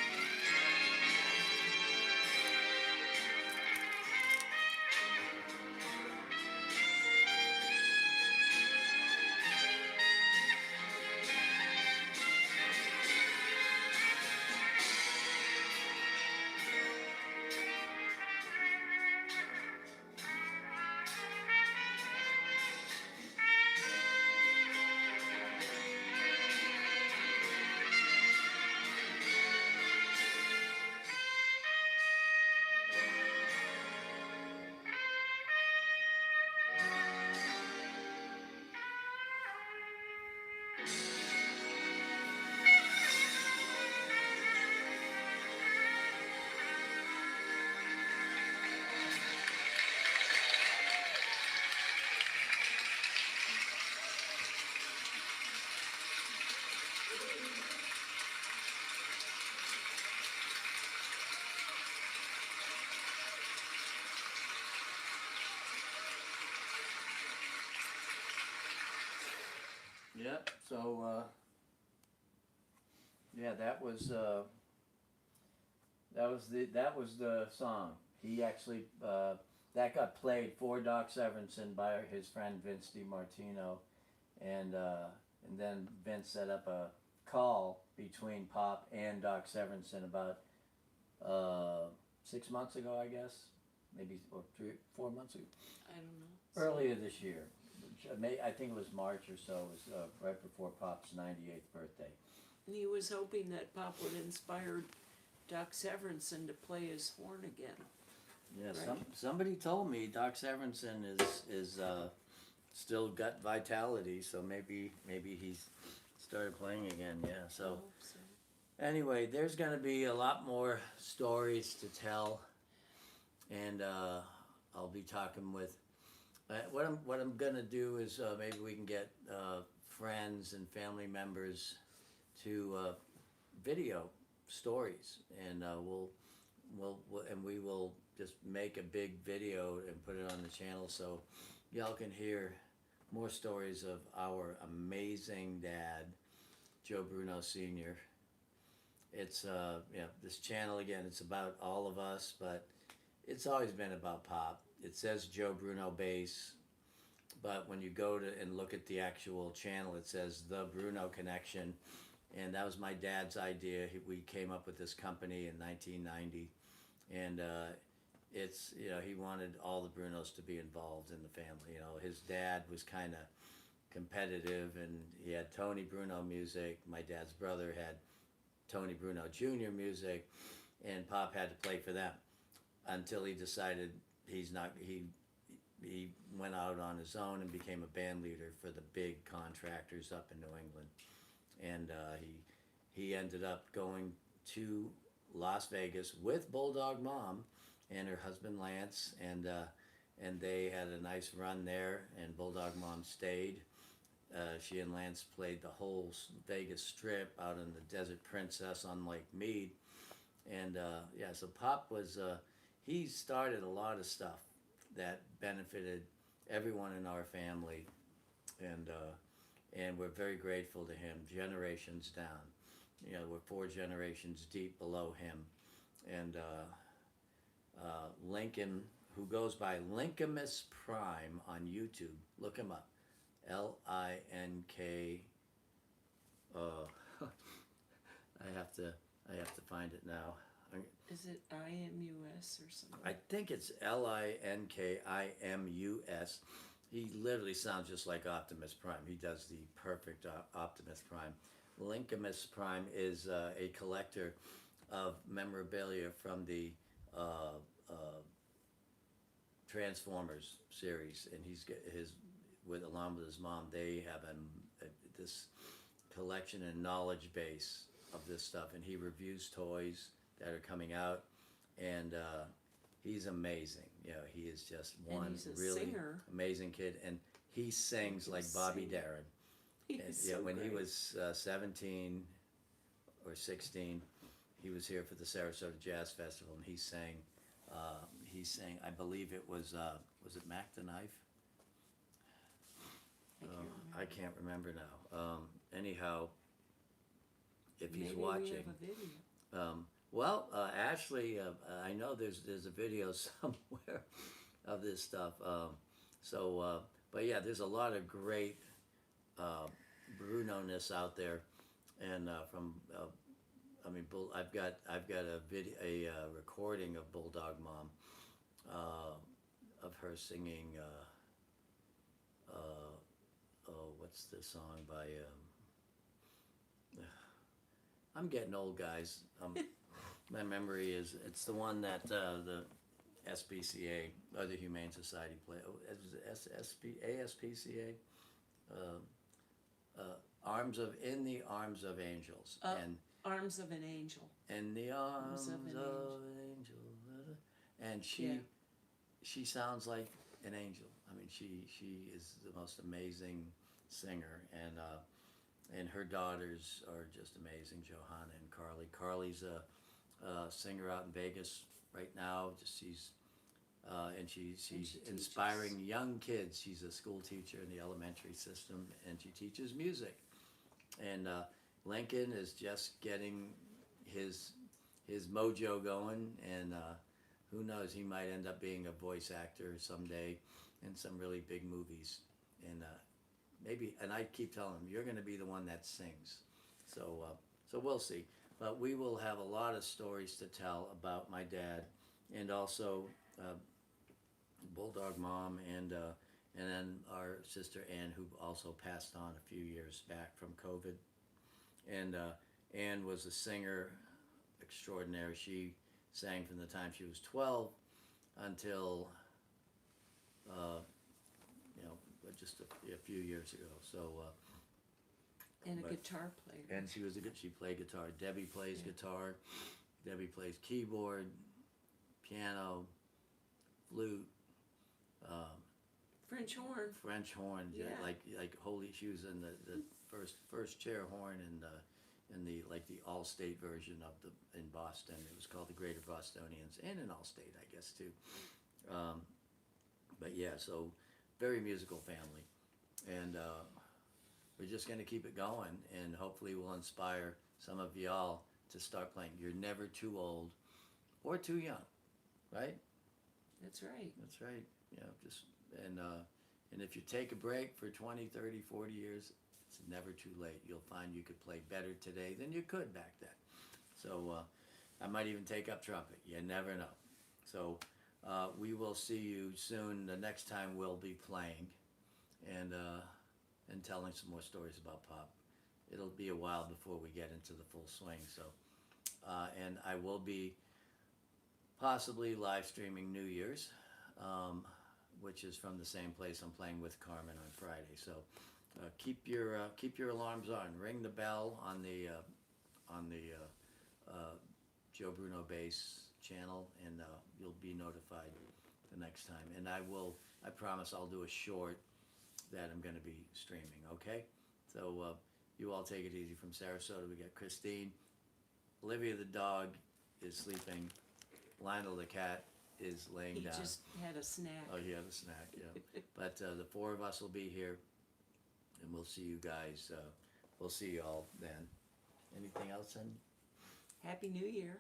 A: Yep. So yeah, that was the song. He actually that got played for Doc Severinsen by his friend Vince DiMartino, and then Vince set up a call between Pop and Doc Severinsen about 6 months ago, I guess, maybe, or 4 months ago.
B: I don't know.
A: Earlier this year. I think it was March or so. It was right before Pop's 98th birthday.
B: And he was hoping that Pop would inspire Doc Severinsen to play his horn again.
A: Yeah,
B: right?
A: Somebody told me Doc Severinsen is still got vitality, so maybe he's started playing again. Yeah. So anyway, there's going to be a lot more stories to tell, and I'll be talking with. What I'm gonna do is maybe we can get friends and family members to video stories, and we will just make a big video and put it on the channel so y'all can hear more stories of our amazing dad, Joe Bruno Sr. It's this channel again. It's about all of us, but it's always been about Pop. It says Joe Bruno Bass, but when you go to and look at the actual channel, it says The Bruno Connection, and that was my dad's idea. We came up with this company in 1990, and it's, he wanted all the Brunos to be involved in the family. His dad was kind of competitive, and he had Tony Bruno music. My dad's brother had Tony Bruno Jr. music, and Pop had to play for them until he decided he went out on his own and became a band leader for the big contractors up in New England, and he ended up going to Las Vegas with Bulldog Mom and her husband Lance, and they had a nice run there, and Bulldog Mom stayed. She and Lance played the whole Vegas Strip out in the Desert Princess on Lake Mead, and so Pop was he started a lot of stuff that benefited everyone in our family, and we're very grateful to him. Generations down, we're 4 generations deep below him, and Lincoln, who goes by Linkamus Prime on YouTube, look him up, Link. I have to find it now.
B: Is it IMUS or something?
A: I think it's Linkimus. He literally sounds just like Optimus Prime. He does the perfect Optimus Prime. Linkamus Prime is a collector of memorabilia from the Transformers series, and he's got along with his mom, they have this collection and knowledge base of this stuff, and he reviews toys that are coming out, and he's amazing. He is just one really singer. Amazing kid, and he sings like Bobby Darin.
B: When
A: he was 17 or 16, he was here for the Sarasota Jazz Festival, and he sang, I believe it was it Mac the Knife? I can't remember now. Anyhow, if he's
B: Maybe
A: watching.
B: we have a video.
A: Well, actually, I know there's a video somewhere of this stuff. But yeah, there's a lot of great Bruno-ness out there, and I've got a recording of Bulldog Mom, of her singing. What's the song by? I'm getting old, guys. My memory it's the one that the SPCA or the Humane Society play. ASPCA. In the Arms of Angels. And
B: Arms of an Angel.
A: In the Arms of an Angel. And she sounds like an angel. I mean, she is the most amazing singer, and her daughters are just amazing, Johanna and Carly. Carly's a singer out in Vegas right now. She's inspiring young kids. She's a school teacher in the elementary system, and she teaches music. And Lincoln is just getting his mojo going, and who knows, he might end up being a voice actor someday in some really big movies. And maybe, and I keep telling him, you're going to be the one that sings. So we'll see. But we will have a lot of stories to tell about my dad, and also Bulldog Mom, and then our sister Ann, who also passed on a few years back from COVID. And Ann was a singer extraordinaire. She sang from the time she was 12 until just a few years ago. So.
B: And a guitar player.
A: And she played guitar. Debbie plays guitar. Debbie plays keyboard, piano, flute.
B: French horn.
A: Yeah. Like holy. She was in the first chair horn in the All-State version in Boston. It was called the Greater Bostonians, and in All-State, I guess, too. But yeah, so very musical family, and we're just going to keep it going, and hopefully we'll inspire some of y'all to start playing. You're never too old or too young, right?
B: That's right.
A: That's right. And if you take a break for 20, 30, 40 years, it's never too late. You'll find you could play better today than you could back then. So I might even take up trumpet. You never know. So we will see you soon. The next time we'll be playing and telling some more stories about Pop. It'll be a while before we get into the full swing. So, and I will be possibly live streaming New Year's, which is from the same place I'm playing with Carmen on Friday. So keep your alarms on. Ring the bell on the Joe Bruno Bass channel, and you'll be notified the next time. And I promise I'll do a short that I'm going to be streaming, okay? So you all take it easy. From Sarasota, we got Christine. Olivia the dog is sleeping. Lionel the cat is laying down.
B: He just had a snack.
A: Oh, he had a snack, yeah. But the four of us will be here, and we'll see you guys. We'll see you all then. Anything else, Cindy?
B: Happy New Year.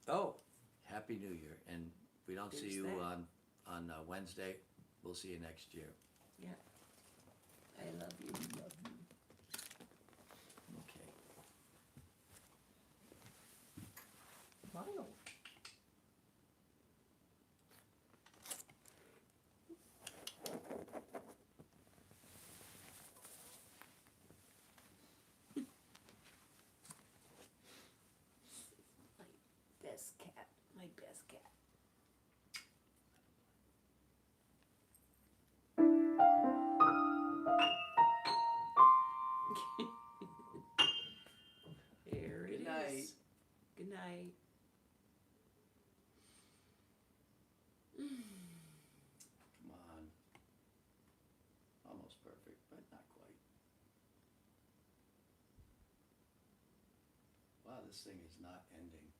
A: Oh, Happy New Year. And if we don't see you
B: that.
A: on Wednesday, we'll see you next year.
B: Yeah. I love you. Love you.
A: Okay.
B: Lionel. My best cat. There it is.
A: Good night.
B: Good night.
A: Come on. Almost perfect, but not quite. Wow, this thing is not ending.